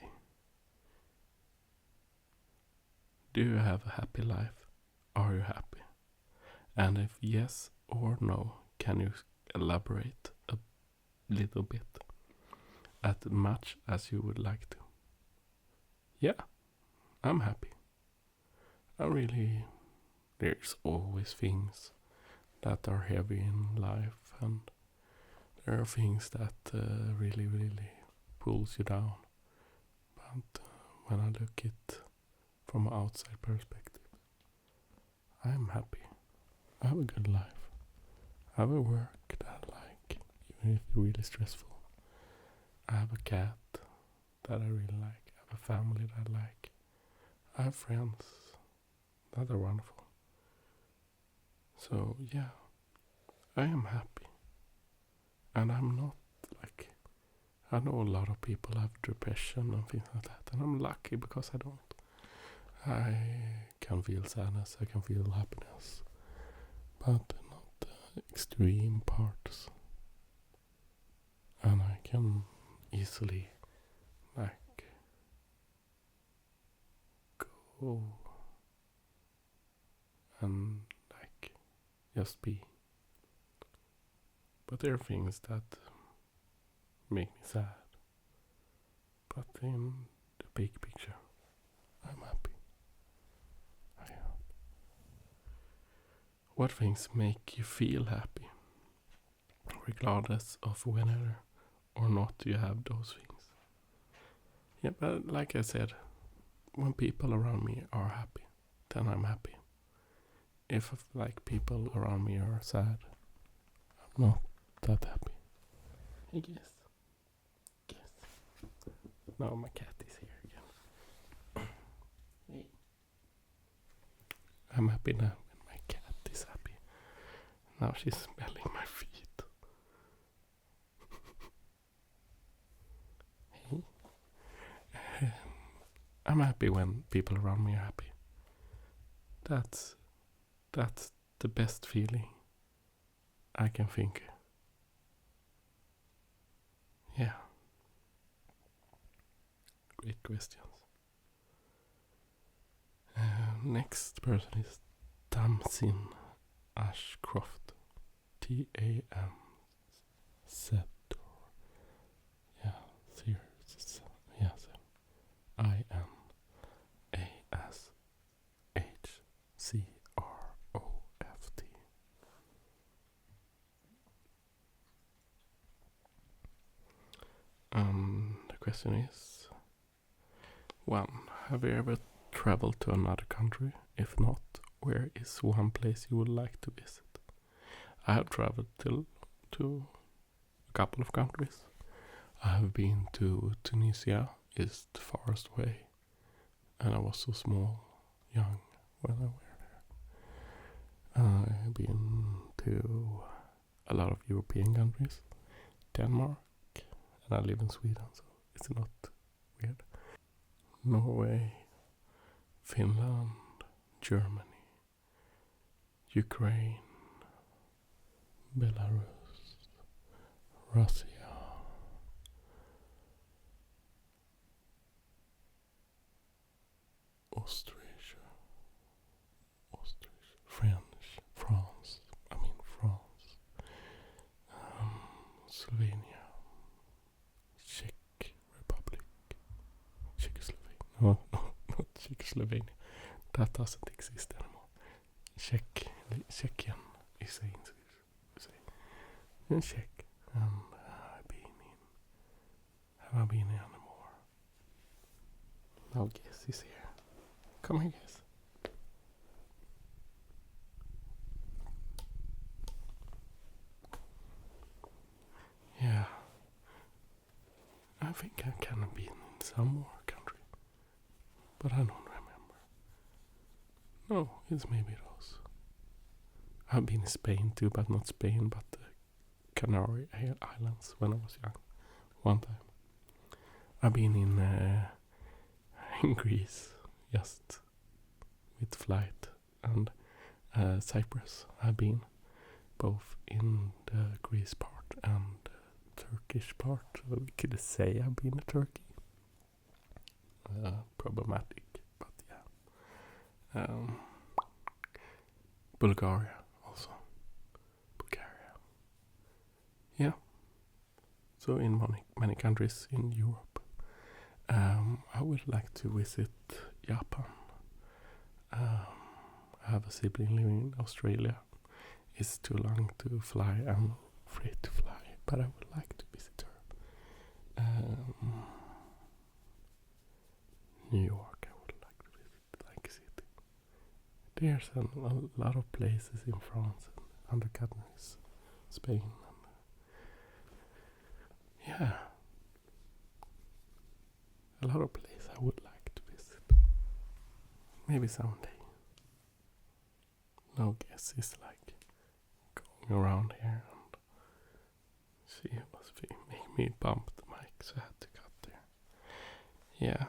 Do you have a happy life? Are you happy? And if yes or no, can you elaborate a little bit? As much as you would like to. Yeah, I'm happy. There's always things that are heavy in life, and there are things that really pulls you down. But when I look it from an outside perspective, I'm happy. I have a good life. I have a work that I like, even if it's really stressful. I have a cat that I really like. I have a family that I like. I have friends that are wonderful. So yeah, I am happy. And I'm not like, I know a lot of people have depression and things like that, and I'm lucky because I don't. I can feel sadness, I can feel happiness, but not the extreme parts. And I can easily like go and like just be. But there are things that make me sad. But in the big picture, I'm happy. I am. What things make you feel happy? Regardless of whether or not you have those things. Yeah, but like I said, when people around me are happy, then I'm happy. If like people around me are sad, I'm not that happy. I guess. Now my cat is here again. Hey. I'm happy now when my cat is happy. Now she's smelling my feet. Hey. I'm happy when people around me are happy. That's the best feeling I can think. Yeah. Great questions. Next person is Tamsin Ashcroft. T-A-M-Z. Yeah, serious. Yes. I-N-A-S-H-C-R-O-F-T. The question is 1. Have you ever traveled to another country? If not, where is one place you would like to visit? I have traveled to a couple of countries. I have been to Tunisia, it's the farthest away, and I was so small, young when I were there. I've been to a lot of European countries, Denmark, and I live in Sweden, so it's not weird. Norway, Finland, Germany, Ukraine, Belarus, Russia, Austria, French, France, Slovenia, Czech Republic, Czechoslovakia. No, not Czechoslovakia. That doesn't exist anymore. Czechian is in Swedish. In Czech, and have I been in anymore? Now Guess is here. Come here, Guess. Yeah, I think I can have been in some more country, but I don't remember. No, it's maybe those. I've been in Spain too, but not Spain, but the Canary Islands when I was young. One time. I've been in Greece, just with flight, and Cyprus. I've been both in the Greece part and Turkish part, so we could say I've been to Turkey. Problematic, but yeah. Bulgaria also. Bulgaria. Yeah. So in many countries in Europe. I would like to visit Japan. I have a sibling living in Australia. It's too long to fly. I'm afraid to fly, but I would like to visit her. New York, I would like to visit, like city. There's a lot of places in France and other countries, Spain. Yeah, a lot of places I would like to visit. Maybe someday. No Guess is like going around here, and she was making me bump the mic, so I had to cut there. Yeah.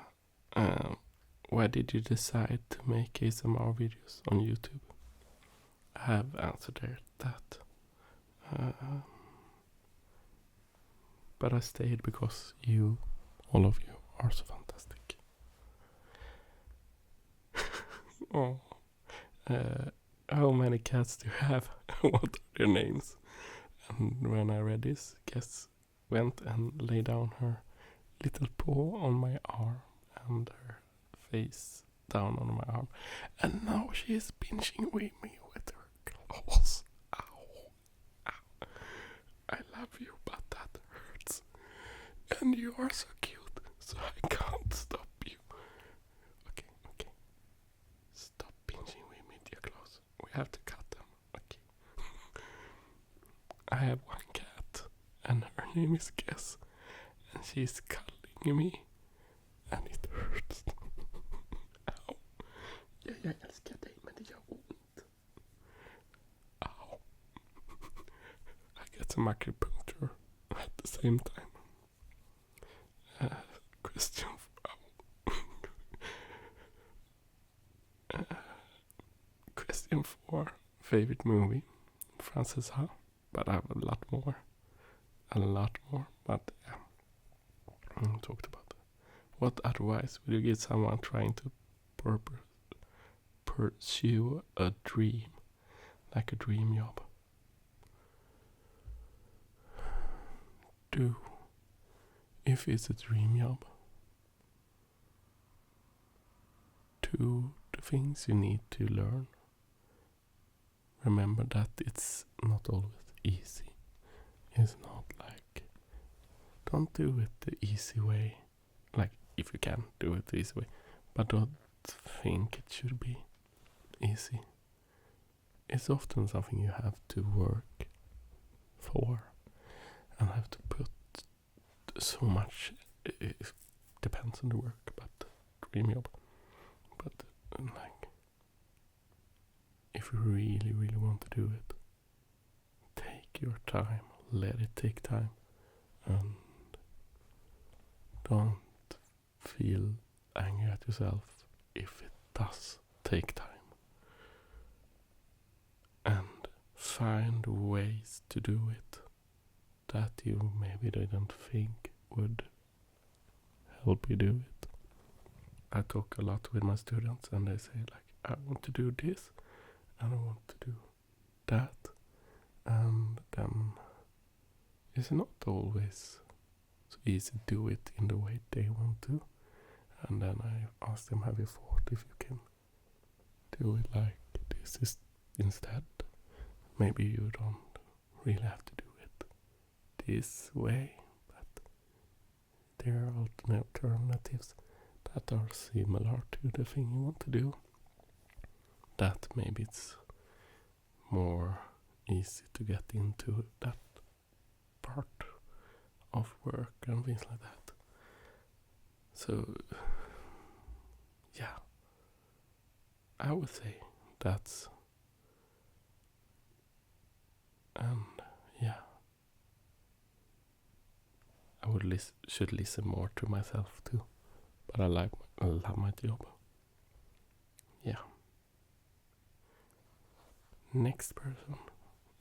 Why did you decide to make ASMR videos on YouTube? I have answered that. But I stayed because all of you, are so fantastic. Oh. How many cats do you have? What are their names? And when I read this, Guess went and lay down her little paw on my arm and her face down on my arm. And now she is pinching with me with her claws. Ow. Ow. I love you, but that hurts. And you are so cute, so I can't stop you. Okay. Stop pinching with me, dear claws. We have to cut them. Okay. I have one cat, and her name is Guess. And she's cuddling me. And it hurts. Ow. Jag älskar dig, men det gör ont. Ow. I get some acupuncture at the same time. Question 4. Favorite movie? Frances Ha. But I have a lot more. But yeah. I talked about that. What advice would you give someone trying to pursue a dream? Like a dream job? If it's a dream job, do the things you need to learn. Remember that it's not always easy. It's not like, don't do it the easy way. Like, if you can do it the easy way, but don't think it should be easy. It's often something you have to work for and have to put so much. It depends on the work, but dream job. But like, if you really, really want to do it, take your time. Let it take time, and don't feel angry at yourself if it does take time. And find ways to do it that you maybe didn't think would help you do it. I talk a lot with my students and they say like, I want to do this and I want to do that, and then it's not always so easy to do it in the way they want to. And then I ask them, have you thought if you can do it like this instead? Maybe you don't really have to do it this way, but there are alternatives that are similar to the thing you want to do. That maybe it's more easy to get into that part of work and things like that. So, yeah, I would say that's, and yeah, I would should listen more to myself too. But I love my job. Yeah. Next person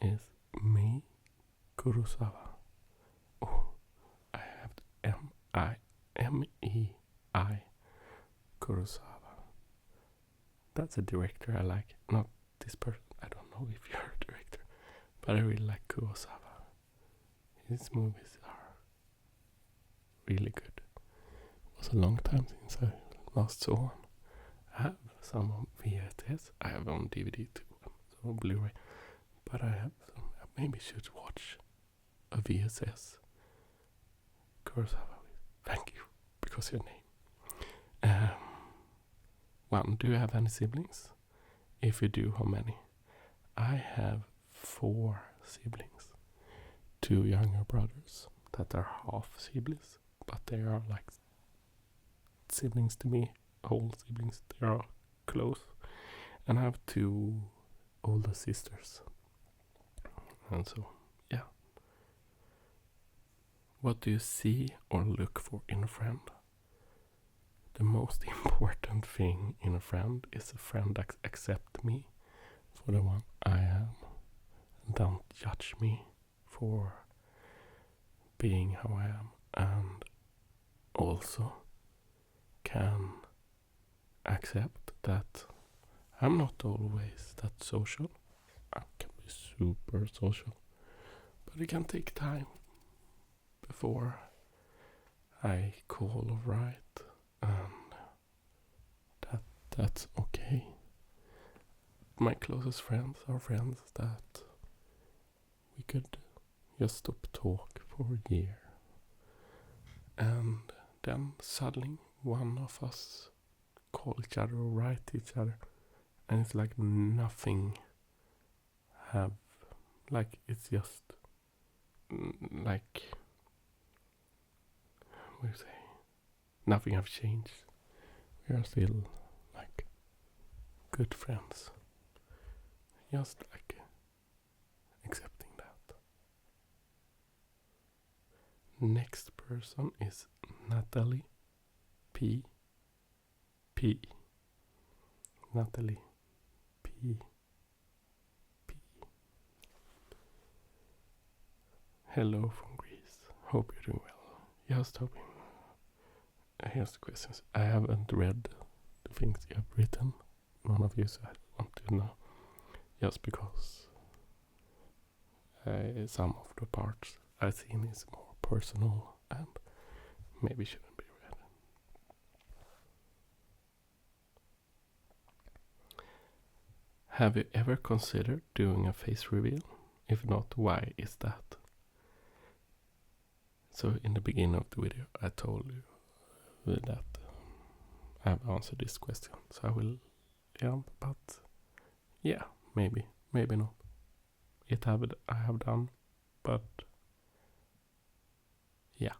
is me, Kurosawa. Oh, I have M-E-I Kurosawa. That's a director I like. Not this person. I don't know if you're a director, but I really like Kurosawa. His movies are really good. It was a long time since I last saw one. I have some on VHS. I have on DVD too, so on Blu-ray. But I have some. I maybe should watch a VHS. Kurosawa. Thank you, because your name. One. Do you have any siblings? If you do, how many? I have 4 siblings. 2 younger brothers that are half siblings, but they are like siblings to me, whole siblings. They are close. And I have 2 older sisters. And so, yeah. What do you see or look for in a friend? The most important thing in a friend is a friend that accepts me for the one I am. And don't judge me for being how I am. And also can accept that I'm not always that social. I can be super social, but it can take time before I call or write, and that's okay. My closest friends are friends that we could just stop talk for a year, and then suddenly one of us call each other or write to each other, and it's like nothing have, like it's just like, what do you say, nothing have changed. We are still like good friends, just like accepting that. Next person is Natalie P. Natalie P. Hello from Greece. Hope you're doing well. Just hoping. Here's the questions. I haven't read the things you have written. None of you, so I want to know. Just because some of the parts I've seen is more personal and maybe shouldn't be read. Have you ever considered doing a face reveal? If not, why is that? So in the beginning of the video I told you that I have answered this question. So I will, but yeah, maybe not. I have done, but yeah.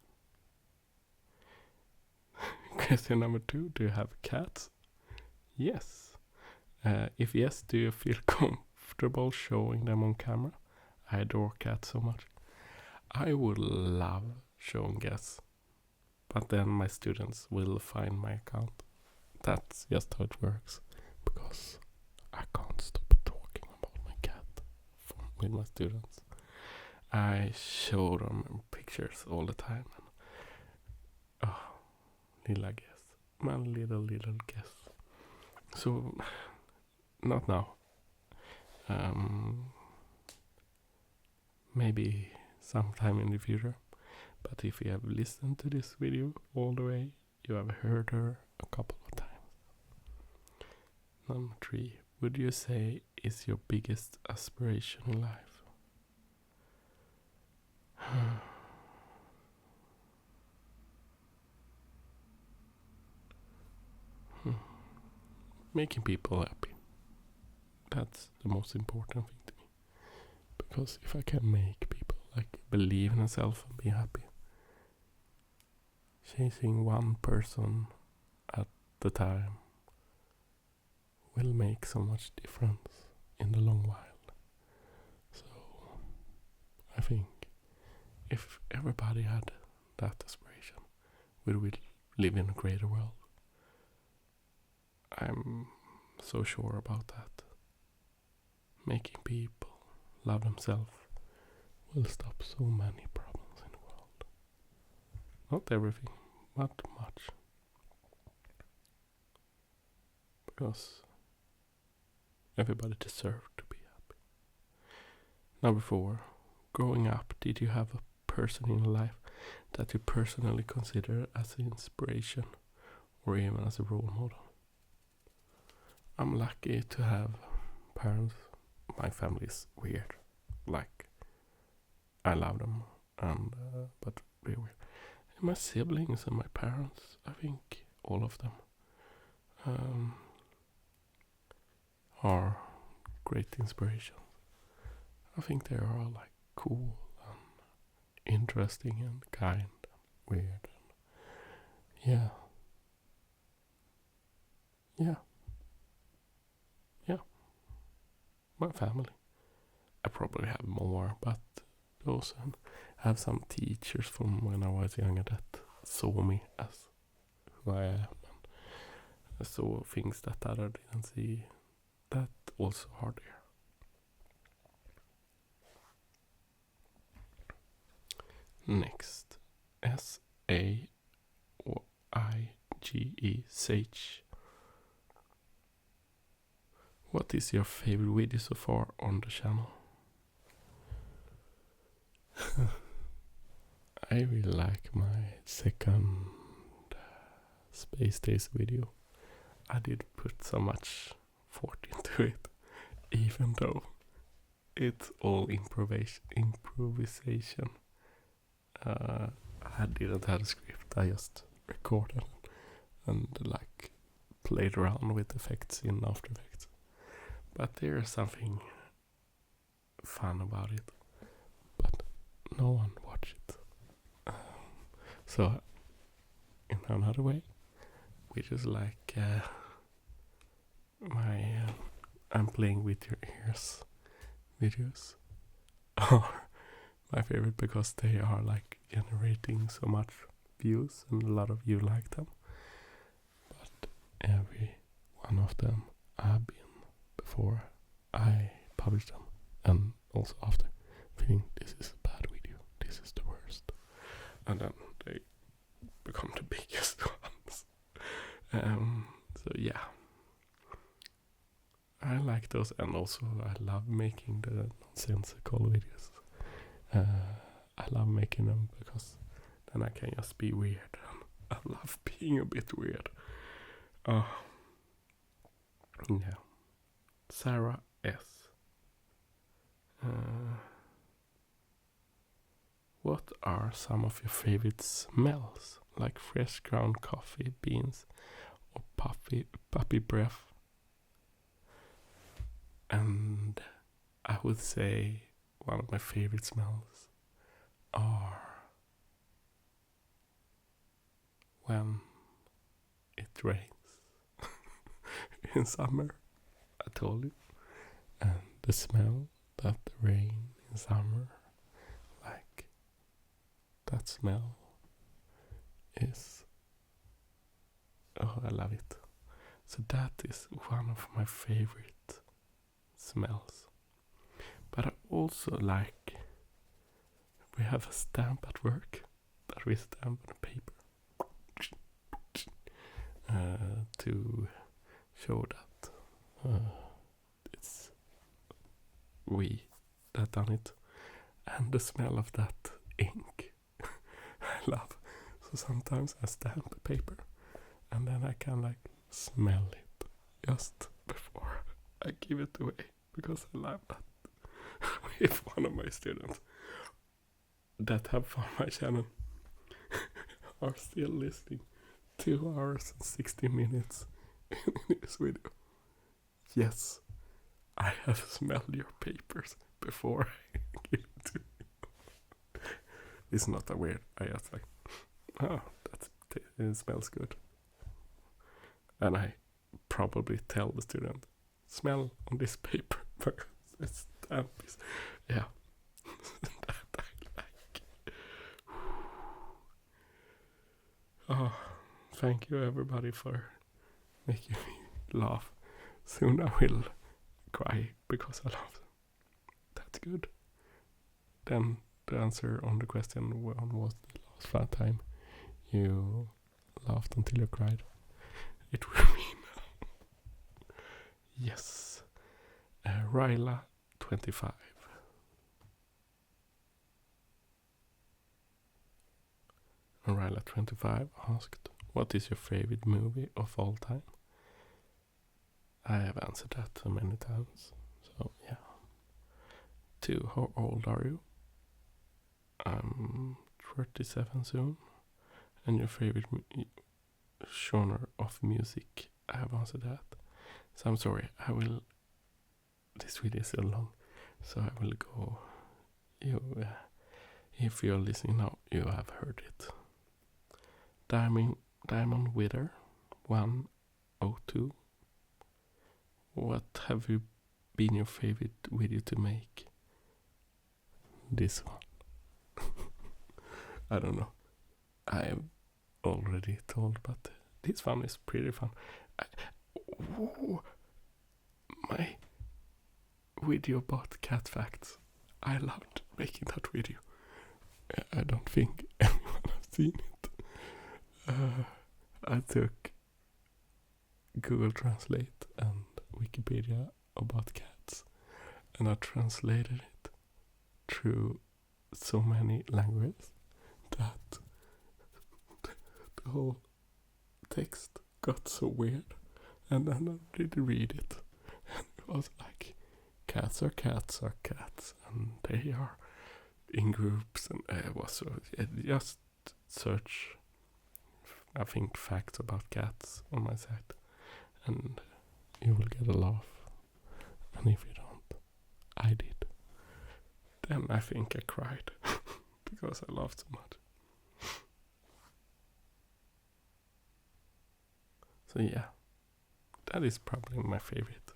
Question number 2, do you have cats? Yes. If yes, do you feel comfortable showing them on camera? I adore cats so much. I would love showing cats, but then my students will find my account. That's just how it works, because I can't stop talking about my cat with my students. I show them pictures all the time. And, lilla guess. My little guess. So, not now. Maybe sometime in the future. But if you have listened to this video all the way, you have heard her a couple of times. Number 3. Would you say is your biggest aspiration in life? Making people happy. That's the most important thing to me. Because if I can make people believe in themselves and be happy, chasing one person at the time will make so much difference in the long while. So I think if everybody had that aspiration, we would live in a greater world. I'm so sure about that. Making people love themselves will stop so many problems in the world. Not everything, but much. Because everybody deserves to be happy. Number 4. Growing up, did you have a person in your life that you personally consider as an inspiration or even as a role model? I'm lucky to have parents. My family is weird. I love them, but they're weird. And my siblings and my parents, I think all of them are great inspirations. I think they are all cool and interesting and kind and weird. And yeah, my family. I probably have more, but those, and I have some teachers from when I was younger that saw me as who I am, and I saw things that others didn't see that also are there. Next, SAIGE, Sage. What is your favorite video so far on the channel? I really like my second Space Days video. I did put so much thought into it, even though it's all improvisation. I didn't have a script. I just recorded and played around with effects in After Effects. But there's something fun about it. But no one watched it. So in another way, which is my I'm playing with your ears videos are my favorite because they are generating so much views and a lot of you like them. But every one of them I've been before I publish them and also after feeling this is a bad video, this is the worst, and then they become the biggest ones. So yeah, I like those, and also I love making the nonsensical videos. I love making them because then I can just be weird. I love being a bit weird. Yeah. Sarah S. What are some of your favorite smells? Like fresh ground coffee, beans, or puppy breath? And I would say one of my favorite smells are when it rains in summer. I told you. And the smell that the rain in summer, that smell is, oh, I love it. So that is one of my favorite smells. But I also like, we have a stamp at work that we stamp on a paper to show that it's we that done it. And the smell of that ink I love. So sometimes I stamp the paper and then I can like smell it just before I give it away, because I love that. If one of my students that have found my channel are still listening 2 hours and 60 minutes in this video, yes, I have smelled your papers before I give it to you. It's not that weird. I just like, oh, it smells good. And I probably tell the student, smell on this paper, because it's stamp is, yeah. That I like. Oh, thank you everybody for making me laugh. Soon I will cry because I laughed. That's good. Then the answer on the question, when was the last fun time you laughed until you cried? It will be now. Yes. Ryla 25. Ryla 25 asked, what is your favorite movie of all time? I have answered that so many times. So yeah. 2, how old are you? I'm 37 soon. And your favorite genre of music? I have answered that. So I'm sorry, this video is so long, so I will go, if you're listening now, you have heard it. Diamond Wither 102. What have you been your favorite video to make? This one. I don't know. I have already told, but this one is pretty fun. My video about cat facts. I loved making that video. I don't think anyone has seen it. I took Google Translate and Wikipedia about cats, and I translated it through so many languages that the whole text got so weird, and then I did read it, and it was like, cats are cats are cats, and they are in groups, and it was so, just search, I think, facts about cats on my site, and you will get a laugh. And if you don't, I did. Then I think I cried because I laughed so much. So yeah, that is probably my favorite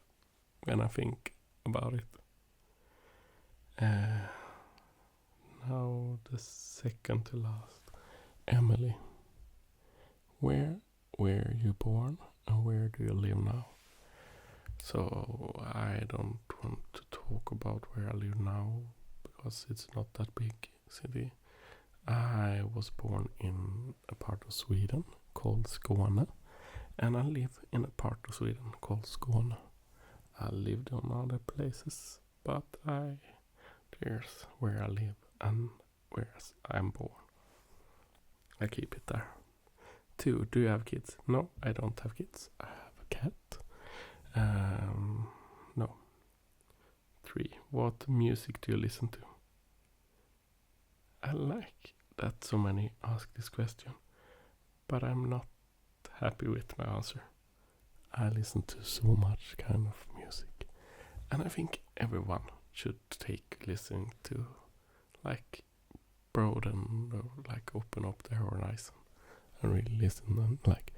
when I think about it. Now the second to last, Emily. Where were you born and where do you live now? So I don't want to talk about where I live now because it's not that big city. I was born in a part of Sweden called Skåne, and I live in a part of Sweden called Skåne. I lived on other places, but there's where I live and where I'm born. I keep it there. 2, do you have kids? No, I don't have kids. I have a cat. No. 3, what music do you listen to? I like that so many ask this question, but I'm not happy with my answer. I listen to so much kind of music, and I think everyone should take listening to, like, broaden or like open up their horizon and really listen and like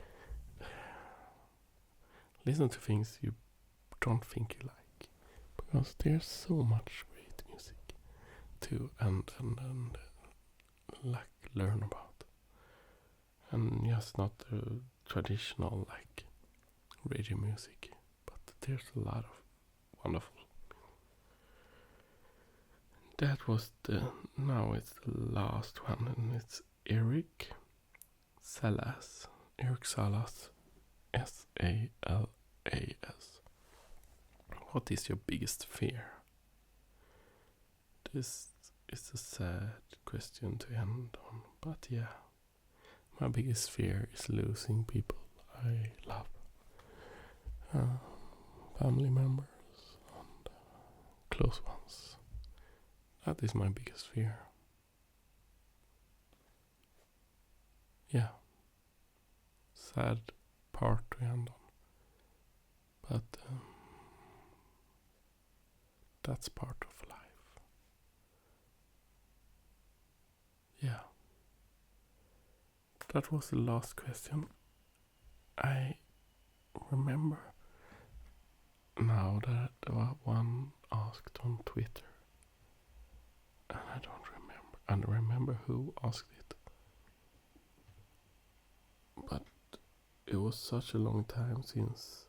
listen to things you don't think you like, because there's so much great music to and like learn about. and just not the traditional like radio music, but there's a lot of wonderful. That was now it's the last one, and it's Eric Salas. Eric Salas, Salas. What is your biggest fear? This is a sad question to end on, but yeah, my biggest fear is losing people I love, family members and close ones. That is my biggest fear. Yeah, sad part to end on, but that's part of life. Yeah, that was the last question. I remember now that one asked on Twitter, and I don't remember. I don't remember who asked it, but it was such a long time since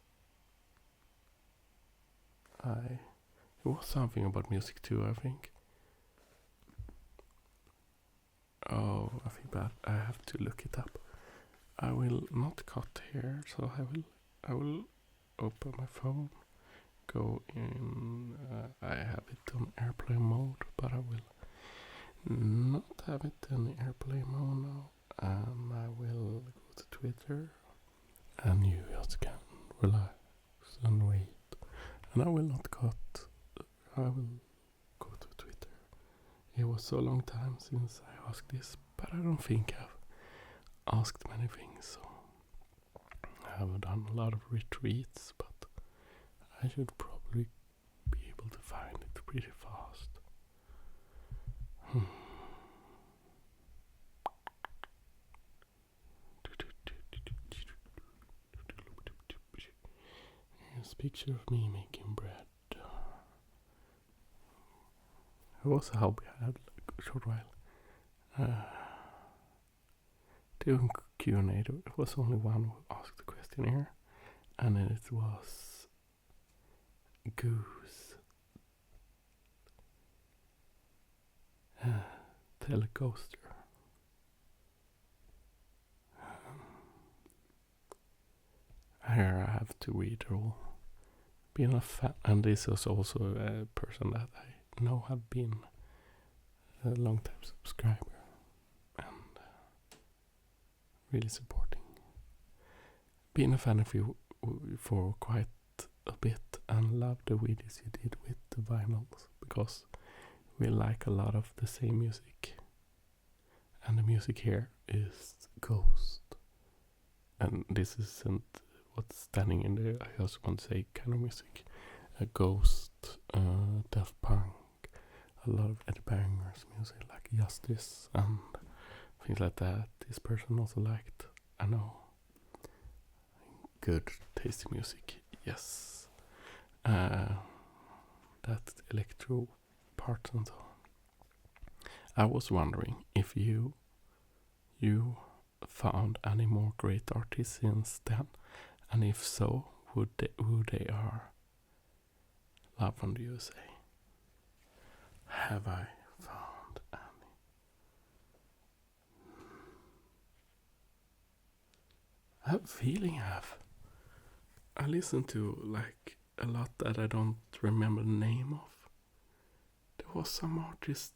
it was something about music too, I think. Oh, I think that I have to look it up. I will not cut here, so I will open my phone, go in. I have it on airplane mode, but I will not have it in airplane mode now. I will go to Twitter, and you just can relax and wait. And I will not cut. I will go to Twitter. It was so long time since I asked this, but I don't think I've asked many things. So I have done a lot of retweets, but I should probably be able to find it pretty fast. Here's a picture of me making bread. It was a hobby I had like a short while. Doing Q&A, it was only one who asked the question here, and it was Goose Telecoaster. Here I have to read it all. Being a fan, and this is also a person that I know have been a long time subscriber and really supporting. Been a fan of you for quite a bit and love the videos you did with the vinyls, because we like a lot of the same music, and the music here is Ghost, and this isn't what's standing in there. I also want to say kind of music, Ghost, Daft Punk, a lot of Eddie Banger's music like Justice and things like that. This person also liked, I know, good tasty music. Yes, that electro part and so on. I was wondering if you found any more great artists since then, and if so, who they are. Love from the USA. Have I found any? I have a feeling I listen to like a lot that I don't remember the name of. There was some artist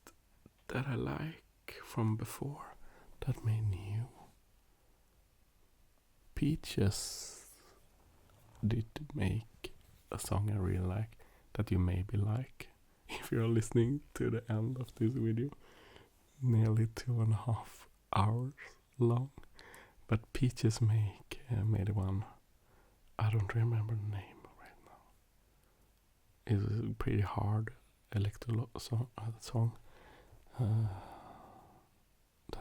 that I like from before that made new. Peaches did make a song I really like that you maybe like if you're listening to the end of this video. Nearly 2.5 hours long. But Peaches made one. I don't remember the name right now. It's a pretty hard electro song that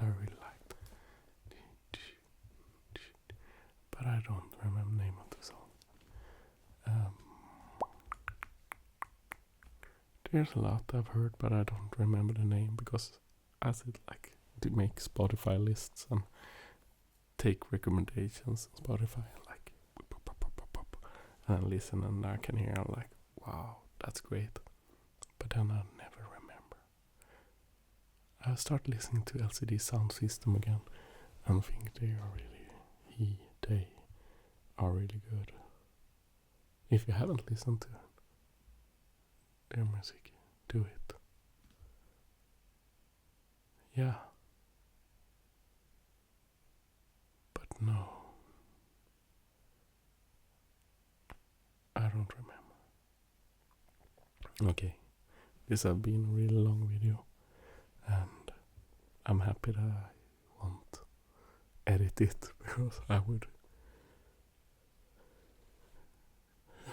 I really liked. But I don't remember the name of the song. There's a lot I've heard, but I don't remember the name because as it like to make Spotify lists, and take recommendations on Spotify and like and listen, and I can hear like, wow, that's great. But then I never remember. I start listening to LCD Sound System again and think they are really good. If you haven't listened to their music, do it. Yeah. But no. I don't remember. Okay. This has been a really long video. And I'm happy that I won't edit it because I would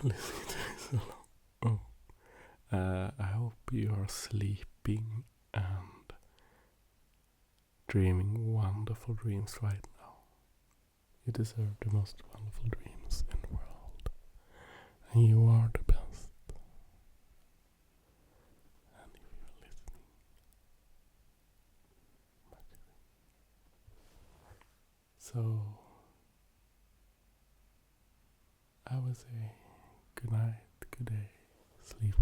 listen to it so long. I hope you are sleeping and dreaming wonderful dreams right now. You deserve the most wonderful dreams in the world. And you are the best. And if you're listening, so I would say good night, good day, sleep